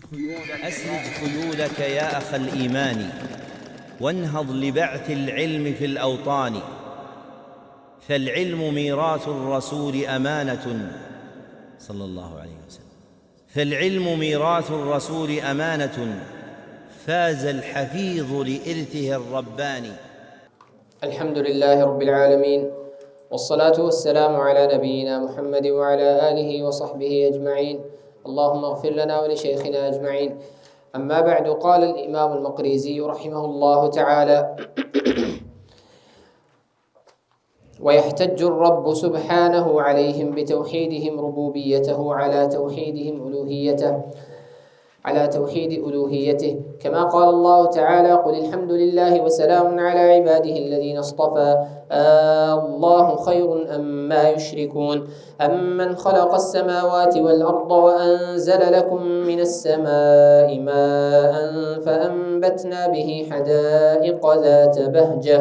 أسرج خيولك يا أخ الإيمان وانهض لبعث العلم في الأوطان، فالعلم ميراث الرسول أمانة صلى الله عليه وسلم، فالعلم ميراث الرسول أمانة فاز الحفيظ لإرثه الرباني. الحمد لله رب العالمين، والصلاة والسلام على نبينا محمد وعلى آله وصحبه أجمعين. اللهم اغفر لنا ولشيخنا أجمعين. أما بعد، قال الإمام المقريزي رحمه الله تعالى: ويحتج الرب سبحانه عليهم بتوحيدهم ربوبيته على توحيد ألوهيته، كما قال الله تعالى: قل الحمد لله وسلام على عباده الذين اصطفى الله خير أما يشركون. أمن خلق السماوات والأرض وأنزل لكم من السماء ماء فأنبتنا به حدائق ذات بهجة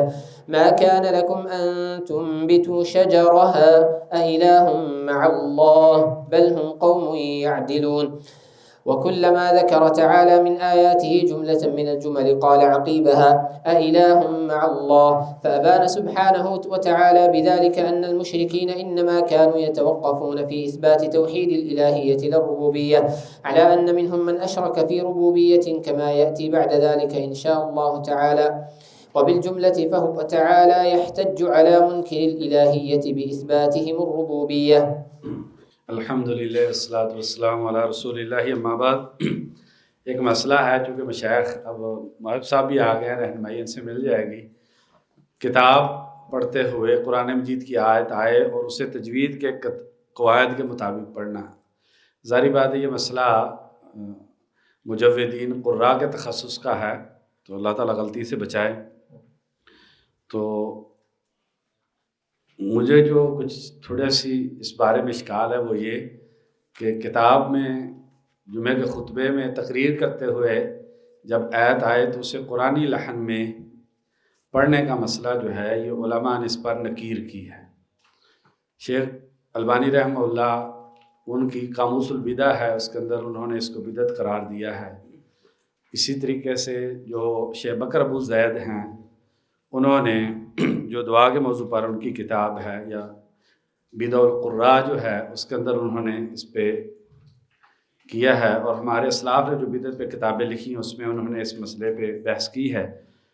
ما كان لكم أن تنبتوا شجرها أإله مع الله بل هم قوم يعدلون. وكلما ذكر تعالى من آياته جملة من الجمل قال عقيبها: أإله مع الله، فأبان سبحانه وتعالى بذلك أن المشركين إنما كانوا يتوقفون في إثبات توحيد الإلهية للربوبية، على أن منهم من أشرك في ربوبية كما يأتي بعد ذلك إن شاء الله تعالى. وبالجملة فهو تعالى يحتج على منكر الإلهية بإثباتهم الربوبية. الحمدللہ والصلاۃ والسلام علی رسول اللہ، اما بعد۔ ایک مسئلہ ہے، چونکہ مشائخ اب محب صاحب بھی آ گئے ہیں، رہنمائی ان سے مل جائے گی۔ کتاب پڑھتے ہوئے قرآن مجید کی آیت آئے اور اسے تجوید کے قواعد کے مطابق پڑھنا ہے۔ ظاہری بات ہے یہ مسئلہ مجودین قراء کے تخصص کا ہے، تو اللہ تعالیٰ غلطی سے بچائے۔ تو مجھے جو کچھ تھوڑا سی اس بارے میں اشکال ہے وہ یہ کہ کتاب میں جمعہ کے خطبے میں تقریر کرتے ہوئے جب آیت آئے تو اسے قرآنی لحن میں پڑھنے کا مسئلہ جو ہے یہ علماء نے اس پر نکیر کی ہے۔ شیخ البانی رحمہ اللہ، ان کی قاموس البدع ہے، اس کے اندر انہوں نے اس کو بدعت قرار دیا ہے۔ اسی طریقے سے جو شیخ بکر ابو زید ہیں، انہوں نے جو دعا کے موضوع پر ان کی کتاب ہے یا بدع القراء جو ہے، اس کے اندر انہوں نے اس پہ کیا ہے، اور ہمارے اسلاف نے جو بدعت پہ کتابیں لکھی ہیں اس میں انہوں نے اس مسئلے پہ بحث کی ہے۔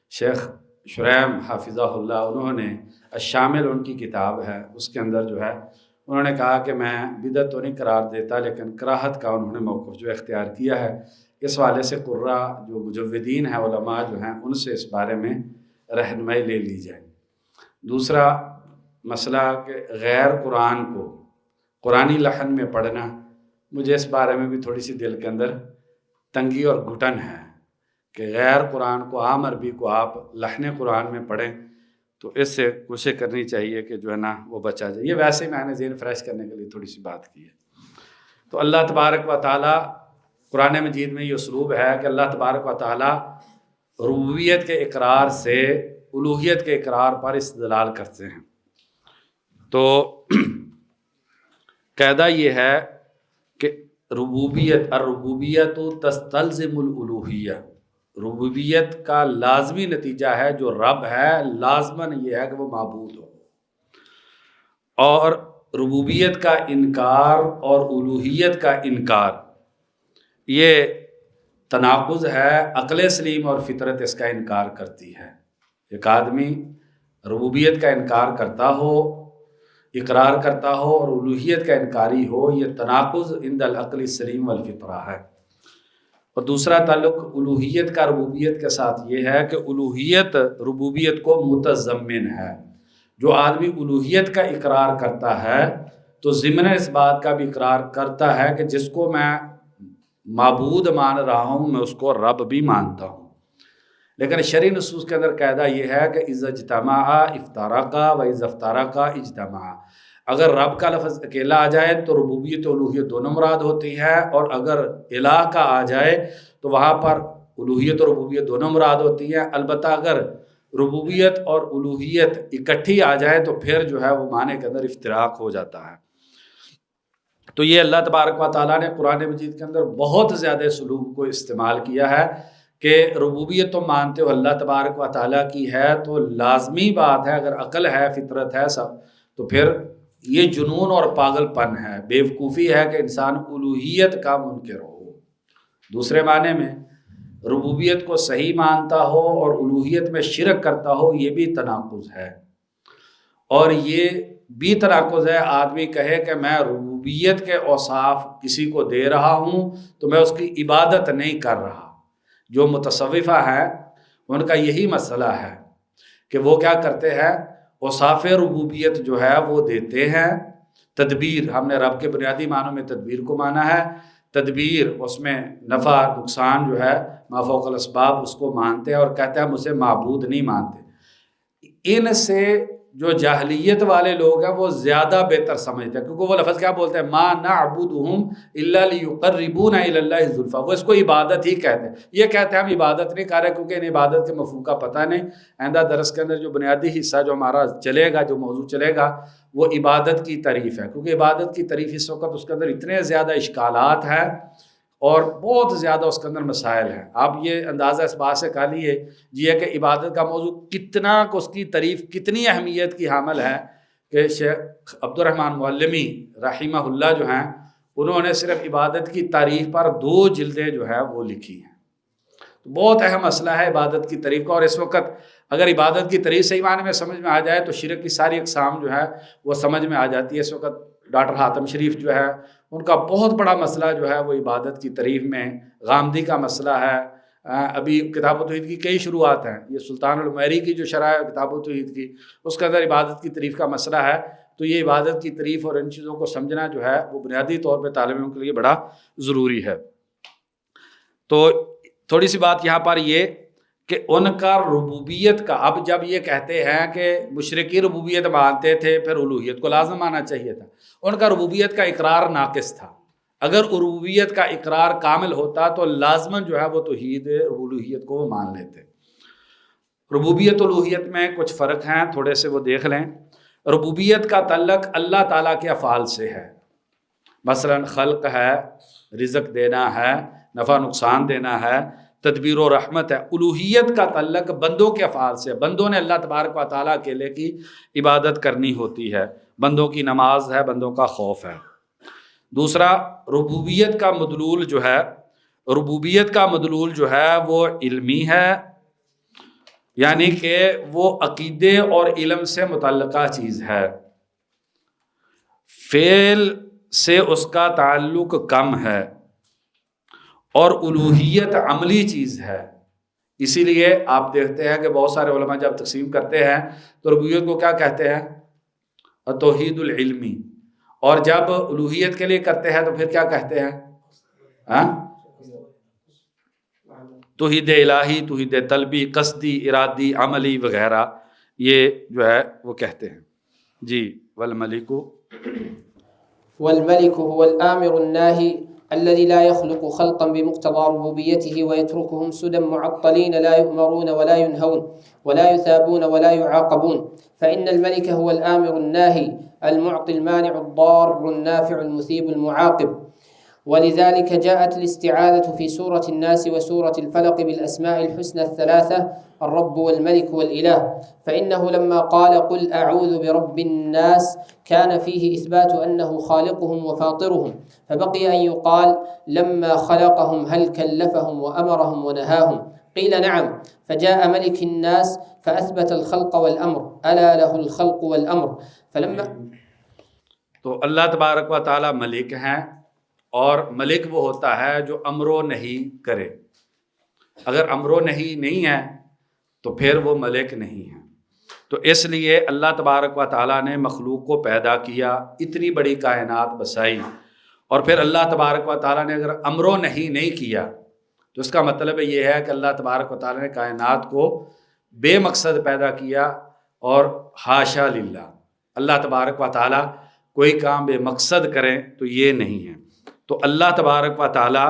شیخ شریم حافظہ اللہ، انہوں نے الشامل ان کی کتاب ہے، اس کے اندر جو ہے انہوں نے کہا کہ میں بدعت تو نہیں قرار دیتا، لیکن کراہت کا انہوں نے موقف جو اختیار کیا ہے۔ اس والے سے قراء جو مجودین ہیں، علماء جو ہیں، ان سے اس بارے میں رہنمائی لے لی جائے۔ دوسرا مسئلہ کہ غیر قرآن کو قرآنی لحن میں پڑھنا، مجھے اس بارے میں بھی تھوڑی سی دل کے اندر تنگی اور گھٹن ہے کہ غیر قرآن کو، عام عربی کو آپ لحن قرآن میں پڑھیں، تو اس سے کوشش کرنی چاہیے کہ جو ہے نا وہ بچا جائے۔ یہ ویسے میں نے ذہن فریش کرنے کے لیے تھوڑی سی بات کی ہے۔ تو اللہ تبارک و تعالیٰ قرآن مجید میں یہ اسلوب ہے کہ اللہ تبارک و تعالیٰ ربوبیت کے اقرار سے الوہیت کے اقرار پر استدلال کرتے ہیں۔ تو قاعدہ یہ ہے کہ الربوبیت تستلزم الالوہیہ، ربوبیت کا لازمی نتیجہ ہے جو رب ہے لازماً یہ ہے کہ وہ معبود ہو، اور ربوبیت کا انکار اور الوہیت کا انکار یہ تناقض ہے، عقل سلیم اور فطرت اس کا انکار کرتی ہے۔ ایک آدمی ربوبیت کا انکار کرتا ہو، اقرار کرتا ہو، اور الوہیت کا انکاری ہو، یہ تناقض عند العقل السلیم والفطرہ ہے۔ اور دوسرا تعلق الوہیت کا ربوبیت کے ساتھ یہ ہے کہ الوہیت ربوبیت کو متضمن ہے۔ جو آدمی الوہیت کا اقرار کرتا ہے تو ضمن اس بات کا بھی اقرار کرتا ہے کہ جس کو میں معبود مان رہا ہوں میں اس کو رب بھی مانتا ہوں۔ لیکن شرعی نصوص کے اندر قاعدہ یہ ہے کہ اذا اجتمعا افترقا و اذا افترقا اجتمعا۔ اگر رب کا لفظ اکیلا آ جائے تو ربوبیت و الوہیت دونوں مراد ہوتی ہے، اور اگر الہ کا آ جائے تو وہاں پر الوہیت اور ربوبیت دونوں مراد ہوتی ہیں۔ البتہ اگر ربوبیت اور الوہیت اکٹھی آ جائے تو پھر جو ہے وہ معنی کے اندر افتراق ہو جاتا ہے۔ تو یہ اللہ تبارک و تعالیٰ نے قرآن مجید کے اندر بہت زیادہ اسلوب کو استعمال کیا ہے کہ ربوبیت تم مانتے ہو اللہ تبارک و تعالیٰ کی ہے تو لازمی بات ہے، اگر عقل ہے، فطرت ہے سب، تو پھر یہ جنون اور پاگل پن ہے، بیوقوفی ہے کہ انسان الوہیت کا منکر ہو۔ دوسرے معنی میں ربوبیت کو صحیح مانتا ہو اور الوہیت میں شرک کرتا ہو، یہ بھی تناقض ہے۔ اور یہ بھی تناقض ہے آدمی کہے کہ میں ربوبیت کے اوصاف کسی کو دے رہا ہوں تو میں اس کی عبادت نہیں کر رہا۔ جو متصوفہ ہے ان کا یہی مسئلہ ہے کہ وہ کیا کرتے ہیں، اوصاف ربوبیت جو ہے وہ دیتے ہیں۔ تدبیر، ہم نے رب کے بنیادی معنوں میں تدبیر کو مانا ہے، تدبیر اس میں نفع نقصان جو ہے ما فوق الاسباب اس کو مانتے ہیں اور کہتے ہیں ہم اسے معبود نہیں مانتے۔ ان سے جو جاہلیت والے لوگ ہیں وہ زیادہ بہتر سمجھتے ہیں، کیونکہ وہ لفظ کیا بولتے ہیں، ما نعبدہم الا لیقربونا الی اللہ زلفی، وہ اس کو عبادت ہی کہتے ہیں۔ یہ کہتے ہیں ہم عبادت نہیں کر رہے کیونکہ ان عبادت کے مفہوم کا پتہ نہیں۔ آئندہ درس کے اندر جو بنیادی حصہ جو ہمارا چلے گا، جو موضوع چلے گا، وہ عبادت کی تعریف ہے، کیونکہ عبادت کی تعریف اس وقت اس کے اندر اتنے زیادہ اشکالات ہیں اور بہت زیادہ اس کے اندر مسائل ہیں۔ آپ یہ اندازہ اس بات سے کر لیے کہ عبادت کا موضوع کتنا، اس کی تعریف کتنی اہمیت کی حامل ہے کہ شیخ عبد الرحمن معلمی رحمہ اللہ جو ہیں انہوں نے صرف عبادت کی تعریف پر 2 جلدیں جو ہے وہ لکھی ہیں۔ تو بہت اہم مسئلہ ہے عبادت کی تعریف کا، اور اس وقت اگر عبادت کی تعریف صحیح معنی میں سمجھ میں آ جائے تو شرک کی ساری اقسام جو ہے وہ سمجھ میں آ جاتی ہے۔ اس وقت ڈاکٹر حاتم شریف جو ہے ان کا بہت بڑا مسئلہ جو ہے وہ عبادت کی تعریف میں غامدی کا مسئلہ ہے۔ ابھی کتاب التوحید کی کئی شروعات ہیں، یہ سلطان المیری کی جو شرح ہے کتاب التوحید کی، اس کے اندر عبادت کی تعریف کا مسئلہ ہے۔ تو یہ عبادت کی تعریف اور ان چیزوں کو سمجھنا جو ہے وہ بنیادی طور پہ طالب علم کے لیے بڑا ضروری ہے۔ تو تھوڑی سی بات یہاں پر یہ کہ ان کا ربوبیت کا، اب جب یہ کہتے ہیں کہ مشرکی ربوبیت مانتے تھے پھر الوہیت کو لازم ماننا چاہیے تھا، ان کا ربوبیت کا اقرار ناقص تھا۔ اگر ربوبیت کا اقرار کامل ہوتا تو لازماً جو ہے وہ توحید الوہیت کو وہ مان لیتے۔ ربوبیت الوہیت میں کچھ فرق ہیں، تھوڑے سے وہ دیکھ لیں۔ ربوبیت کا تعلق اللہ تعالیٰ کے افعال سے ہے، مثلا خلق ہے، رزق دینا ہے، نفع نقصان دینا ہے، تدبیر و رحمت ہے۔ الوہیت کا تعلق بندوں کے افعال سے، بندوں نے اللہ تبارک و تعالیٰ اکیلے کی عبادت کرنی ہوتی ہے، بندوں کی نماز ہے، بندوں کا خوف ہے۔ دوسرا، ربوبیت کا مدلول جو ہے وہ علمی ہے، یعنی کہ وہ عقیدے اور علم سے متعلقہ چیز ہے، فعل سے اس کا تعلق کم ہے، اور الوہیت عملی چیز ہے۔ اسی لیے آپ دیکھتے ہیں کہ بہت سارے علماء جب تقسیم کرتے ہیں تو ربوبیت کو کیا کہتے ہیں؟ توحید العلمی، اور جب الوہیت کے لیے کرتے ہیں تو پھر کیا کہتے ہیں؟ توحید الہی، توحید طلبی، قصدی، ارادی، عملی وغیرہ، یہ جو ہے وہ کہتے ہیں۔ جی، والملک هو الآمر الناهي الذي لا يخلق خلقا بمقتضى ربوبيته ويتركهم سدى معطلين لا يؤمرون ولا ينهون ولا يثابون ولا يعاقبون، فإن الملك هو الآمر الناهي المعطي المانع الضار النافع المثيب المعاقب. ولذلك جاءت الاستعاذة في سورة الناس وسورة الفلق بالأسماء الحسنى الثلاثة الرب والملك والإله، فإنه لما قال قل أعوذ برب الناس كان فيه إثبات أنه خالقهم وفاطرهم، فبقي أن يقال لما خلقهم هل كلفهم وأمرهم ونهاهم؟ قيل نعم، فجاء ملك الناس فأثبت الخلق والأمر، ألا له الخلق والأمر. فلما تو اللہ تبارک و تعالی ملک ہیں، اور ملک وہ ہوتا ہے جو امر و نہی کرے۔ اگر امر و نہی نہیں ہے تو پھر وہ ملک نہیں ہے۔ تو اس لیے اللہ تبارک و تعالیٰ نے مخلوق کو پیدا کیا، اتنی بڑی کائنات بسائی، اور پھر اللہ تبارک و تعالیٰ نے اگر امر و نہی نہیں کیا تو اس کا مطلب یہ ہے کہ اللہ تبارک و تعالیٰ نے کائنات کو بے مقصد پیدا کیا، اور حاشا للہ، اللہ تبارک و تعالیٰ کوئی کام بے مقصد کریں تو یہ نہیں ہے۔ تو اللہ تبارک و تعالیٰ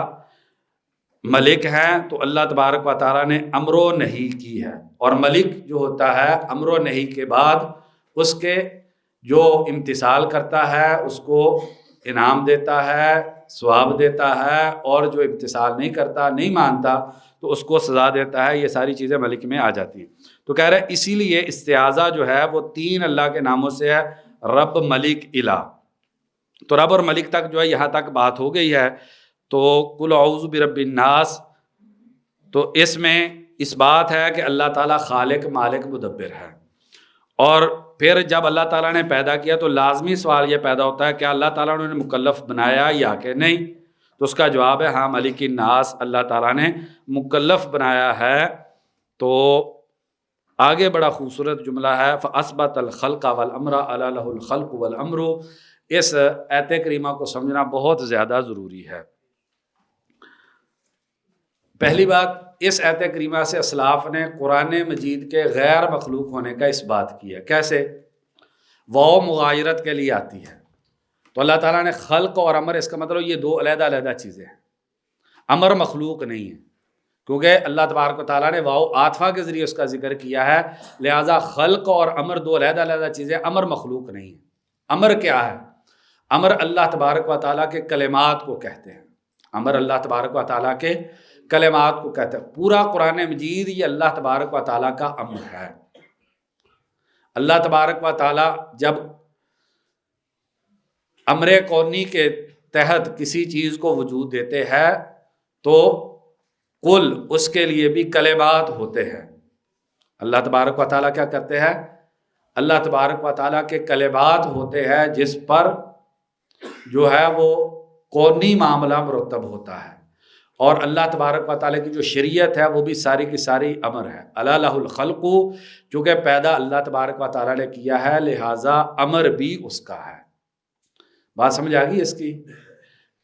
ملک ہیں، تو اللہ تبارک و تعالیٰ نے امر و نہی کی ہے، اور ملک جو ہوتا ہے امر و نہی کے بعد اس کے جو امتثال کرتا ہے، اس کو انعام دیتا ہے، ثواب دیتا ہے، اور جو امتثال نہیں کرتا، نہیں مانتا، تو اس کو سزا دیتا ہے۔ یہ ساری چیزیں ملک میں آ جاتی ہیں۔ تو کہہ رہے اسی لیے استعاذہ جو ہے وہ 3 اللہ کے ناموں سے ہے، رب، ملک، الہ۔ تو رب اور ملک تک جو ہے یہاں تک بات ہو گئی ہے۔ تو قل اعوذ برب الناس، تو اس میں اس بات ہے کہ اللہ تعالیٰ خالق، مالک، مدبر ہے۔ اور پھر جب اللہ تعالیٰ نے پیدا کیا تو لازمی سوال یہ پیدا ہوتا ہے کہ اللہ تعالیٰ نے مکلف بنایا یا کہ نہیں؟ تو اس کا جواب ہے ہاں، ملک الناس، اللہ تعالیٰ نے مکلف بنایا ہے۔ تو آگے بڑا خوبصورت جملہ ہے، فَأَثْبَتَ الْخَلْقَ وَالْأَمْرَ أَلَا لَهُ الْخَلْقُ وَالْأَمْرُ۔ اس آیت کریمہ کو سمجھنا بہت زیادہ ضروری ہے۔ پہلی بات، اس آیت کریمہ سے اسلاف نے قرآن مجید کے غیر مخلوق ہونے کا اس بات کی ہے۔ کیسے؟ واو مغایرت کے لیے آتی ہے۔ تو اللہ تعالیٰ نے خلق اور امر، اس کا مطلب یہ 2 علیحدہ علیحدہ چیزیں ہیں۔ امر مخلوق نہیں ہے، کیونکہ اللہ تبارک و تعالیٰ نے واو عاطفہ کے ذریعے اس کا ذکر کیا ہے، لہٰذا خلق اور امر 2 علیحدہ علیحدہ چیزیں، امر مخلوق نہیں ہے۔ امر کیا ہے؟ امر اللہ تبارک و تعالیٰ کے کلمات کو کہتے ہیں۔ امر اللہ تبارک و تعالیٰ کے کلمات کو کہتے ہیں۔ پورا قرآن مجید یہ اللہ تبارک و تعالیٰ کا امر ہے۔ اللہ تبارک و تعالیٰ جب امر کونی کے تحت کسی چیز کو وجود دیتے ہیں تو کل اس کے لیے بھی کلمات ہوتے ہیں۔ اللہ تبارک و تعالیٰ کیا کرتے ہیں؟ اللہ تبارک و تعالیٰ کے کلمات ہوتے ہیں جس پر جو ہے وہ کونی معاملہ مرتب ہوتا ہے، اور اللہ تبارک و تعالیٰ کی جو شریعت ہے وہ بھی ساری کی ساری امر ہے۔ الا لہ الخلق، چونکہ پیدا اللہ تبارک و تعالیٰ نے کیا ہے لہٰذا امر بھی اس کا ہے۔ بات سمجھ آ گئی اس کی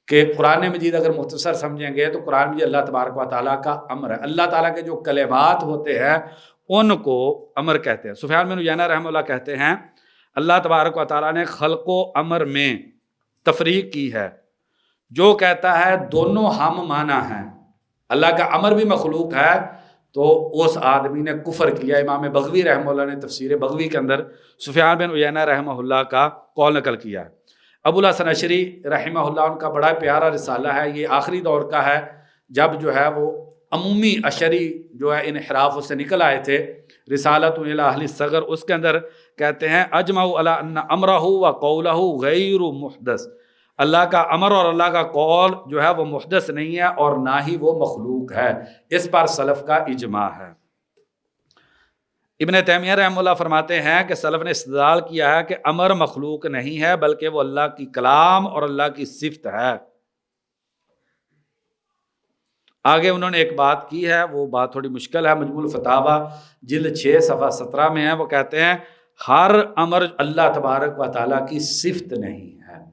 کہ قرآن مجید اگر مختصر سمجھیں گے تو قرآن مجید اللہ تبارک و تعالیٰ کا امر ہے۔ اللہ تعالیٰ کے جو کلمات ہوتے ہیں ان کو امر کہتے ہیں۔ سفیان بن عیینہ رحمہ اللہ کہتے ہیں اللہ تبارک و تعالیٰ نے خلق و امر میں تفریق کی ہے۔ جو کہتا ہے دونوں ہم معنی ہیں، اللہ کا امر بھی مخلوق ہے، تو اس آدمی نے کفر کیا۔ امام بغوی رحمہ اللہ نے تفسیر بغوی کے اندر سفیان بن عیینہ رحمہ اللہ کا قول نقل کیا ہے۔ ابو الحسن اشعری رحمہ اللہ، ان کا بڑا پیارا رسالہ ہے، یہ آخری دور کا ہے جب جو ہے وہ عمومی اشعری جو ہے انحراف اس سے نکل آئے تھے، رسالۃ الی اہل الصغر، اس کے اندر کہتے ہیں اجمعوا علی ان امرہ و قولہ غیر محدث، اللہ کا امر اور اللہ کا قول جو ہے وہ محدث نہیں ہے اور نہ ہی وہ مخلوق ہے۔ اس پر سلف کا اجماع ہے۔ ابن تیمیہ رحمہ اللہ فرماتے ہیں کہ سلف نے استدلال کیا ہے کہ امر مخلوق نہیں ہے بلکہ وہ اللہ کی کلام اور اللہ کی صفت ہے۔ آگے انہوں نے ایک بات کی ہے، وہ بات تھوڑی مشکل ہے، مجموع الفتاوی جلد 6 صفحہ 17 میں ہے۔ وہ کہتے ہیں ہر امر اللہ تبارک و تعالیٰ کی صفت نہیں ہے۔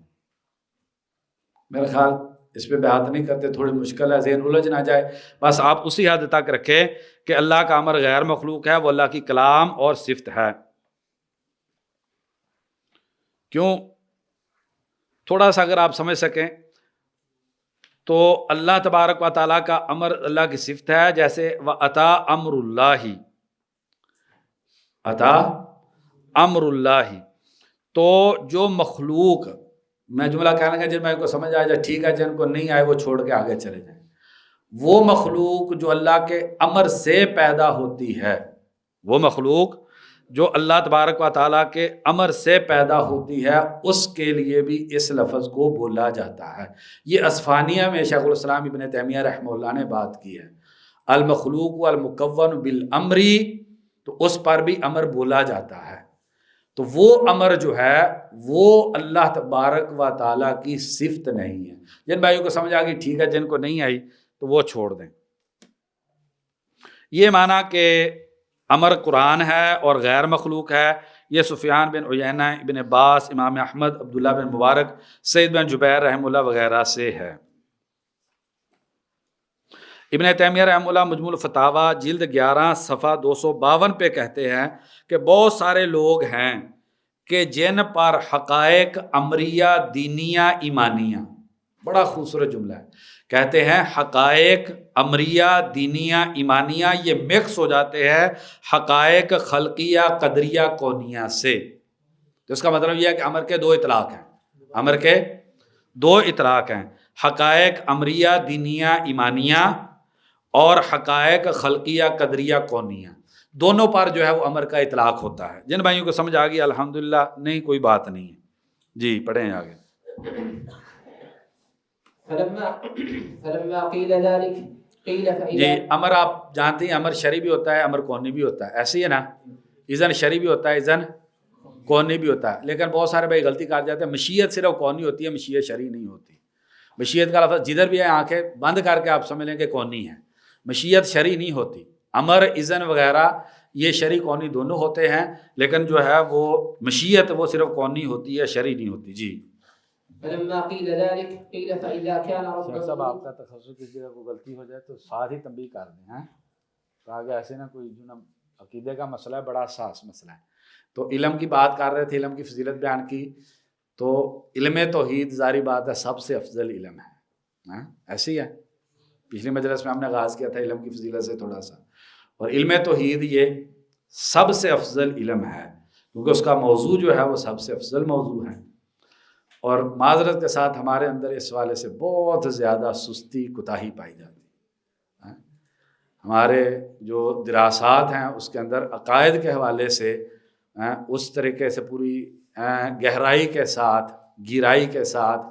میرا خیال اس پہ بحث نہیں کرتے، تھوڑی مشکل ہے، ذہن الجھ نہ جائے، بس آپ اسی حد تک رکھیں کہ اللہ کا امر غیر مخلوق ہے، وہ اللہ کی کلام اور صفت ہے۔ کیوں؟ تھوڑا سا اگر آپ سمجھ سکیں تو اللہ تبارک و تعالیٰ کا امر اللہ کی صفت ہے، جیسے وَأَتَى أَمْرُ اللَّهِ، عطا امر اللہ، تو جو مخلوق، میں جملہ کہنا کہ جن میں کو سمجھ آئے جائے ٹھیک ہے، جن کو نہیں آئے وہ چھوڑ کے آگے چلے جائیں۔ وہ مخلوق جو اللہ کے امر سے پیدا ہوتی ہے، وہ مخلوق جو اللہ تبارک و تعالیٰ کے امر سے پیدا ہوتی ہے، اس کے لیے بھی اس لفظ کو بولا جاتا ہے۔ یہ اصفہانیہ میں شیخ الاسلام ابن تیمیہ رحمہ اللہ نے بات کی ہے، المخلوق والمکون بالامر، تو اس پر بھی امر بولا جاتا ہے۔ تو وہ امر جو ہے وہ اللہ تبارک و تعالیٰ کی صفت نہیں ہے۔ جن بھائیوں کو سمجھ آ گئی ٹھیک ہے، جن کو نہیں آئی تو وہ چھوڑ دیں۔ یہ معنی کہ امر قرآن ہے اور غیر مخلوق ہے، یہ سفیان بن عیینہ، ابن عباس، امام احمد، عبداللہ بن مبارک، سعید بن جبیر رحمہ اللہ وغیرہ سے ہے۔ ابن تیمیہ رحمہ اللہ مجموع الفتاوی جلد 11 صفحہ 252 پہ کہتے ہیں کہ بہت سارے لوگ ہیں کہ جن پر حقائق امریہ، دینیہ، ایمانیہ، بڑا خوبصورت جملہ ہے، کہتے ہیں حقائق امریہ، دینیہ، ایمانیہ یہ مکس ہو جاتے ہیں حقائق خلقیہ، قدریہ، کونیہ سے۔ تو اس کا مطلب یہ ہے کہ امر کے 2 اطلاق ہیں، امر کے دو اطلاق ہیں، حقائق امریہ دینیہ ایمانیہ اور حقائق خلقیہ قدریہ کونیہ، دونوں پر جو ہے وہ امر کا اطلاق ہوتا ہے۔ جن بھائیوں کو سمجھ آ گئی الحمدللہ، نہیں کوئی بات نہیں ہے جی، پڑھیں آگے۔ فلما قیل ذلك قیل فإذا، جی امر آپ جانتے ہیں امر شرعی بھی ہوتا ہے، امر کونی بھی ہوتا ہے، ایسے ہی ہے نا، اذن شرعی بھی ہوتا ہے، اذن کونی بھی ہوتا ہے، لیکن بہت سارے بھائی غلطی کر جاتے ہیں، مشیت صرف کونی ہوتی ہے، مشیت شرعی نہیں ہوتی۔ مشیت کا لفظ جدھر بھی ہے آنکھیں بند کر کے آپ سمجھ لیں کہ کونی ہے، مشیت شرعی نہیں ہوتی۔ امر اذن وغیرہ یہ شرعی کونی دونوں ہوتے ہیں، لیکن جو ہے وہ مشیت وہ صرف کونی ہوتی ہے، شرعی نہیں ہوتی جی۔ فلما قیل ذلك قیل فإذا كان شیخ صاحب آپ ربكم، کا تخصص کسی جگہ کوئی غلطی ہو جائے تو ساتھ ہی تنبیہ کر دیں، ہیں تاکہ ایسے نہ کوئی جو نا عقیدے کا مسئلہ ہے، بڑا حساس مسئلہ ہے۔ تو علم کی بات کر رہے تھے، علم کی فضیلت بیان کی، تو علم توحید ظاہری بات ہے سب سے افضل علم ہے، ایسے ہی ہے۔ پچھلی مجلس میں ہم نے آغاز کیا تھا علم کی فضیلت سے تھوڑا سا، اور علم توحید یہ سب سے افضل علم ہے، کیونکہ اس کا موضوع جو ہے وہ سب سے افضل موضوع ہے۔ اور معذرت کے ساتھ ہمارے اندر اس حوالے سے بہت زیادہ سستی کوتاہی پائی جاتی ہے۔ ہمارے جو دراسات ہیں اس کے اندر عقائد کے حوالے سے اس طریقے سے پوری گہرائی کے ساتھ، گہرائی کے ساتھ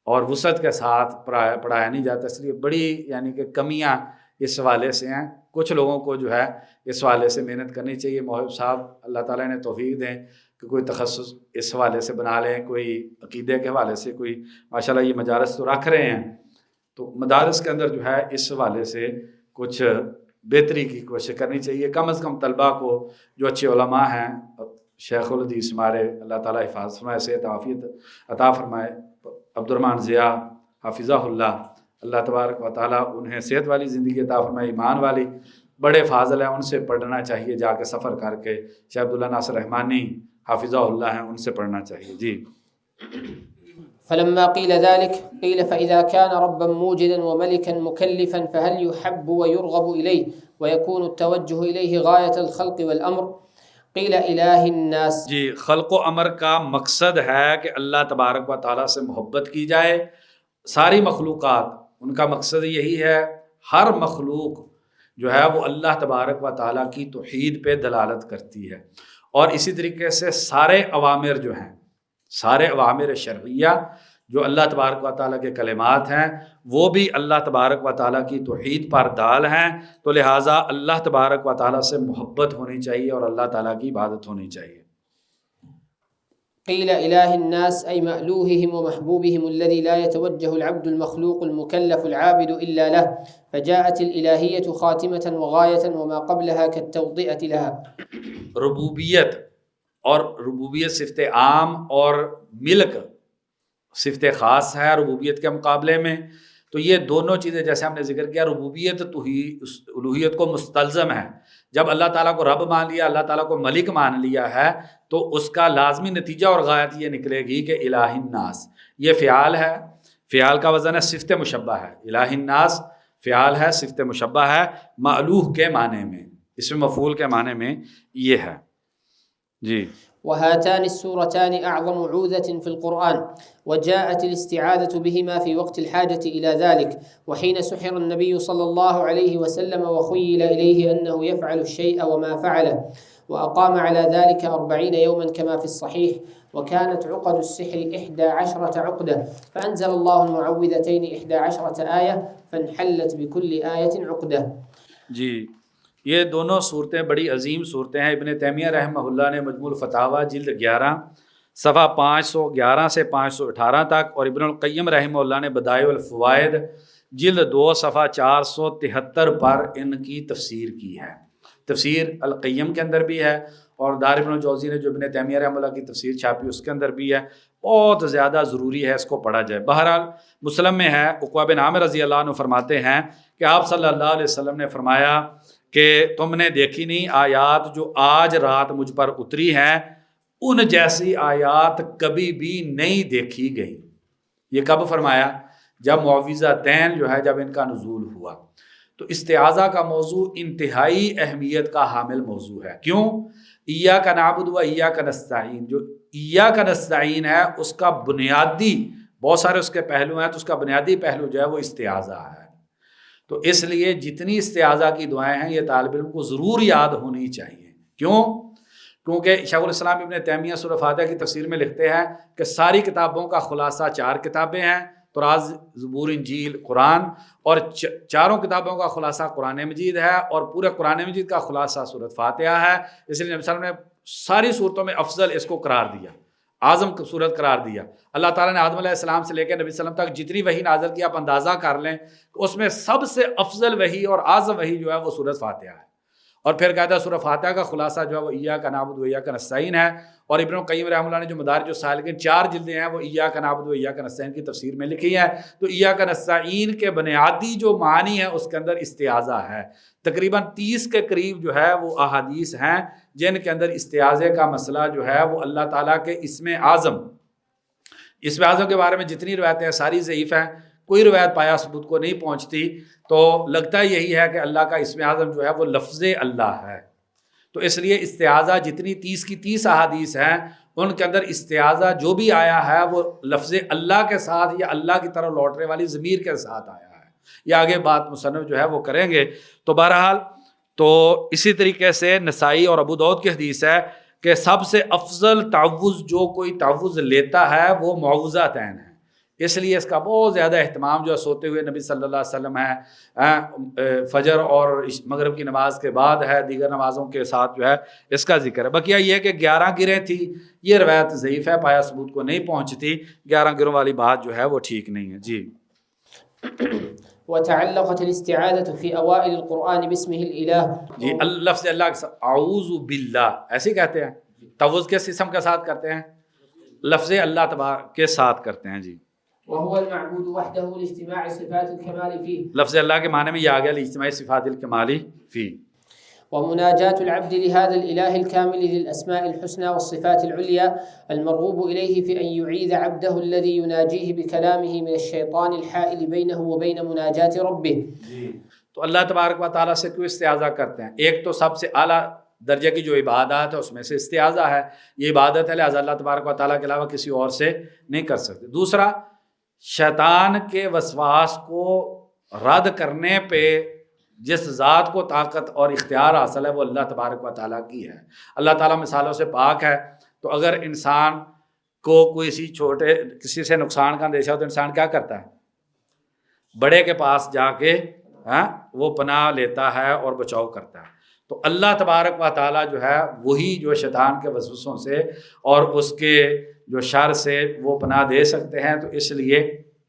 اور وسعت کے ساتھ پڑھایا نہیں جاتا، اس لیے بڑی یعنی کہ کمیاں اس حوالے سے ہیں۔ کچھ لوگوں کو جو ہے اس حوالے سے محنت کرنی چاہیے۔ محب صاحب اللہ تعالیٰ نے توفیق دیں کہ کوئی تخصص اس حوالے سے بنا لیں، کوئی عقیدے کے حوالے سے، کوئی ماشاءاللہ یہ مدارس تو رکھ رہے ہیں، تو مدارس کے اندر جو ہے اس حوالے سے کچھ بہتری کی کوشش کرنی چاہیے۔ کم از کم طلباء کو جو اچھے علماء ہیں، شیخ الحدیث ہمارے اللہ تعالیٰ حفاظت فرمائے، صحت عافیت عطا فرمائے، عبد الرحمن ضیاء حافظہ اللہ، اللہ تبارک و تعالیٰ انہیں صحت والی زندگی عطا فرمائے، ایمان والی، بڑے فاضل ہیں، ان سے پڑھنا چاہیے، جا کے سفر کر کے۔ شیخ عبداللہ ناصر رحمانی حافظہ اللہ ہیں، ان سے پڑھنا چاہیے جی۔ فلما قيل ذلك قيل فإذا كان ربا موجدا وملكا مكلفا فهل يحب ويرغب إليه ويكون التوجه إليه غاية الخلق والأمر؟ قيل إله الناس، جی خلق و امر کا مقصد ہے کہ اللہ تبارک و تعالیٰ سے محبت کی جائے۔ ساری مخلوقات ان کا مقصد یہی ہے، ہر مخلوق جو ہے وہ اللہ تبارک و تعالیٰ کی توحید پہ دلالت کرتی ہے، اور اسی طریقے سے سارے اوامر جو ہیں، سارے اوامر شرعیہ جو اللہ تبارک و تعالیٰ کے کلمات ہیں، وہ بھی اللہ تبارک و تعالیٰ کی توحید پر دال ہیں، تو لہٰذا اللہ تبارک و تعالیٰ سے محبت ہونی چاہیے اور اللہ تعالیٰ کی عبادت ہونی چاہیے۔ قيل إله الناس أي مألوههم ومحبوبهم الذي لا يتوجه العبد المخلوق المكلف العابد إلا له، فجاءت الإلهية خاتمة وغاية وما قبلها كالتوضئة لها۔ ربوبیت اور ربوبیت صفت عام اور ملک صفت خاص ہے ربوبیت کے مقابلے میں، تو یہ دونوں چیزیں جیسے ہم نے ذکر کیا، ربوبیت تو ہی الوہیت کو مستلزم ہے۔ جب اللہ تعالیٰ کو رب مان لیا، اللہ تعالیٰ کو ملک مان لیا ہے، تو اس کا لازمی نتیجہ اور غایت یہ نکلے گی کہ الہ الناس، یہ فعال ہے، فعال کا وزن ہے صفت مشبہ ہے، الہ الناس فعال ہے، صفت مشبہ ہے، مألوہ کے معنی میں، اس میں مفعول کے معنی میں یہ ہے جی۔ وهاتان السورتان أعظم عوذة في القرآن، وجاءت الاستعاذة بهما في وقت الحاجة إلى ذلك، وحين سحر النبي صلى الله عليه وسلم وخيل إليه أنه يفعل الشيء وما فعله، وأقام على ذلك 40 يوما كما في الصحيح، وكانت عقد السحر 11 عقدة، فأنزل الله المعوذتين 11 آية، فانحلت بكل آية عقدة۔ جی یہ دونوں صورتیں بڑی عظیم صورتیں ہیں۔ ابن تیمیہ رحمہ اللہ نے مجموع الفتاویٰ جلد 11 صفحہ 511 سے 518 تک، اور ابن القیم رحمہ اللہ نے بدائع الفوائد جلد 2 صفحہ 473 پر ان کی تفسیر کی ہے۔ تفسیر القیم کے اندر بھی ہے، اور دار ابن الجوزی نے جو ابن تیمیہ رحمہ اللہ کی تفسیر چھاپی اس کے اندر بھی ہے۔ بہت زیادہ ضروری ہے اس کو پڑھا جائے۔ بہرحال مسلم میں ہے، عقبہ بن عامر رضی اللہ عنہ فرماتے ہیں کہ آپ صلی اللہ علیہ وسلم نے فرمایا کہ تم نے دیکھی نہیں آیات جو آج رات مجھ پر اتری ہیں، ان جیسی آیات کبھی بھی نہیں دیکھی گئی۔ یہ کب فرمایا؟ جب معوذتین جو ہے جب ان کا نزول ہوا۔ تو استعاذہ کا موضوع انتہائی اہمیت کا حامل موضوع ہے۔ کیوں؟ ایاک نعبد و ایاک نستعین، جو ایاک نستعین ہے اس کا بنیادی بہت سارے اس کے پہلو ہیں، تو اس کا بنیادی پہلو جو ہے وہ استعاذہ ہے۔ تو اس لیے جتنی استعاذہ کی دعائیں ہیں یہ طالب علم کو ضرور یاد ہونی چاہیے۔ کیوں؟ کیونکہ شیخ الاسلام ابن تیمیہ سورہ فاتحہ کی تفسیر میں لکھتے ہیں کہ ساری کتابوں کا خلاصہ 4 کتابیں ہیں، تورات، زبور، انجیل، قرآن، اور چاروں کتابوں کا خلاصہ قرآن مجید ہے، اور پورے قرآن مجید کا خلاصہ سورۃ فاتحہ ہے۔ اس لیے نبی صلی اللہ علیہ وسلم نے ساری صورتوں میں افضل اس کو قرار دیا، اعظم صورت قرار دیا۔ اللہ تعالیٰ نے آدم علیہ السلام سے لے کے نبی صلی اللہ علیہ وسلم تک جتنی وحی نازل کی آپ اندازہ کر لیں، اس میں سب سے افضل وحی اور اعظم وحی جو ہے وہ سورۃ فاتحہ ہے۔ اور پھر کہتا ہے سورہ فاتحہ کا خلاصہ جو ہے وہ ایاک نعبد و ایاک نستعین ہے، اور ابن القیم رحمہ اللہ نے جو مدارج السالکین 4 جلدیں ہیں وہ ایاک نعبد و ایاک نستعین کی تفسیر میں لکھی ہے۔ تو ایاک نستعین کے بنیادی جو معنی ہے اس کے اندر استعاذہ ہے۔ تقریباً 30 کے قریب جو ہے وہ احادیث ہیں جن کے اندر استعاذے کا مسئلہ جو ہے وہ اللہ تعالیٰ کے اسم اعظم کے بارے میں جتنی روایتیں ہیں ساری ضعیف ہیں، کوئی روایت پایا ثبوت کو نہیں پہنچتی۔ تو لگتا یہی ہے کہ اللہ کا اسم اعظم جو ہے وہ لفظ اللہ ہے۔ تو اس لیے استعاذہ جتنی 30 کی 30 احادیث ہیں ان کے اندر استعاذہ جو بھی آیا ہے وہ لفظ اللہ کے ساتھ یا اللہ کی طرف لوٹنے والی ضمیر کے ساتھ آیا ہے۔ یہ آگے بات مصنف جو ہے وہ کریں گے۔ تو بہرحال تو اسی طریقے سے نسائی اور ابو داؤد کی حدیث ہے کہ سب سے افضل تعوذ جو کوئی تعوذ لیتا ہے وہ معوذتین ہے۔ اس لیے اس کا بہت زیادہ اہتمام جو ہے سوتے ہوئے نبی صلی اللہ علیہ وسلم ہے، فجر اور مغرب کی نماز کے بعد ہے، دیگر نمازوں کے ساتھ جو ہے اس کا ذکر ہے۔ بقیہ یہ کہ 11 گریں تھی، یہ روایت ضعیف ہے، پایا ثبوت کو نہیں پہنچتی۔ 11 گروں والی بات جو ہے وہ ٹھیک نہیں ہے۔ جی وتعلقت الاستعاذة في أوائل القرآن باسمه الإله۔ جی لفظ اللہ کے ساتھ اعوذ باللہ ایسے کہتے ہیں، تعوذ کس اسم کے ساتھ کرتے ہیں؟ لفظ اللہ تبارک کے ساتھ کرتے ہیں۔ جی وهو المعبود وحده لاجتماع صفات الكمال فيه۔ لفظ اللہ کے معنی میں یہ آ گیا لاجتماع صفات الکمال فيه۔ ومناجاة العبد لهذا الإله الكامل للأسماء الحسنى والصفات العليا المرغوب إليه في أن يعيذ عبده الذي يناجيه بكلامه من الشيطان الحائل بينه وبين مناجاة ربه۔ تو اللہ تبارک و تعالیٰ سے کیوں استعاذہ کرتے ہیں؟ ایک تو سب سے اعلیٰ درجے کی جو عبادات ہے اس میں سے استعاذہ ہے، یہ عبادت ہے، لہٰذا اللہ تبارک و تعالیٰ کے علاوہ کسی اور سے نہیں کر سکتے۔ دوسرا، شیطان کے وسواس کو رد کرنے پہ جس ذات کو طاقت اور اختیار حاصل ہے وہ اللہ تبارک و تعالیٰ کی ہے۔ اللہ تعالیٰ مثالوں سے پاک ہے، تو اگر انسان کو کسی سے نقصان کا اندیشہ ہو تو انسان کیا کرتا ہے؟ بڑے کے پاس جا کے وہ پناہ لیتا ہے اور بچاؤ کرتا ہے۔ تو اللہ تبارک و تعالیٰ جو ہے وہی جو شیطان کے وسوسوں سے اور اس کے جو شر سے وہ پناہ دے سکتے ہیں۔ تو اس لیے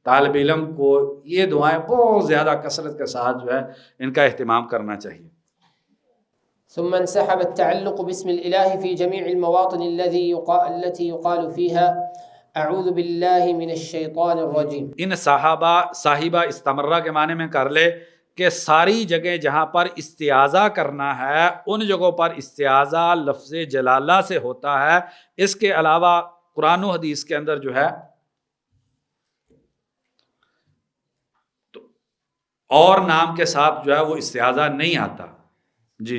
طالب علم کو یہ دعائیں بہت زیادہ کثرت کے ساتھ جو ہے ان کا اہتمام کرنا چاہیے۔ ثم انسحب التعلق باسم الإله في جميع المواطن التي يقال فيها أعوذ بالله من الشيطان الرجيم۔ ان صاحبہ استمرہ کے معنی میں کر لے کہ ساری جگہ جہاں پر استعاذہ کرنا ہے ان جگہوں پر استعاذہ لفظ جلالہ سے ہوتا ہے۔ اس کے علاوہ قرآن و حدیث کے اندر جو ہے اور نام کے ساتھ جو ہے وہ استعاذہ نہیں آتا۔ جی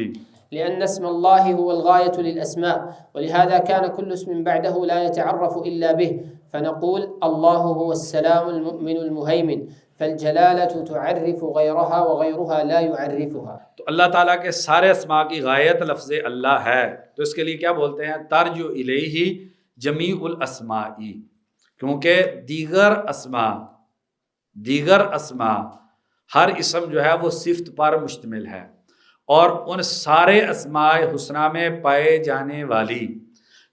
لأن اسم الله هو الغاية للأسماء، ولهذا كان كل اسم بعده لا يتعرف إلا به، فنقول الله هو السلام المؤمن المهيمن، فالجلالة تعرف غيرها وغيرها لا يعرفها۔ تو اللہ تعالیٰ کے سارے اسماء کی غایت لفظ اللہ ہے، تو اس کے لیے کیا بولتے ہیں؟ ترجع الیہ جمیع الاسماء، کیونکہ دیگر اسماء ہر اسم جو ہے وہ صفت پر مشتمل ہے، اور ان سارے اسماء حسنہ میں پائے جانے والی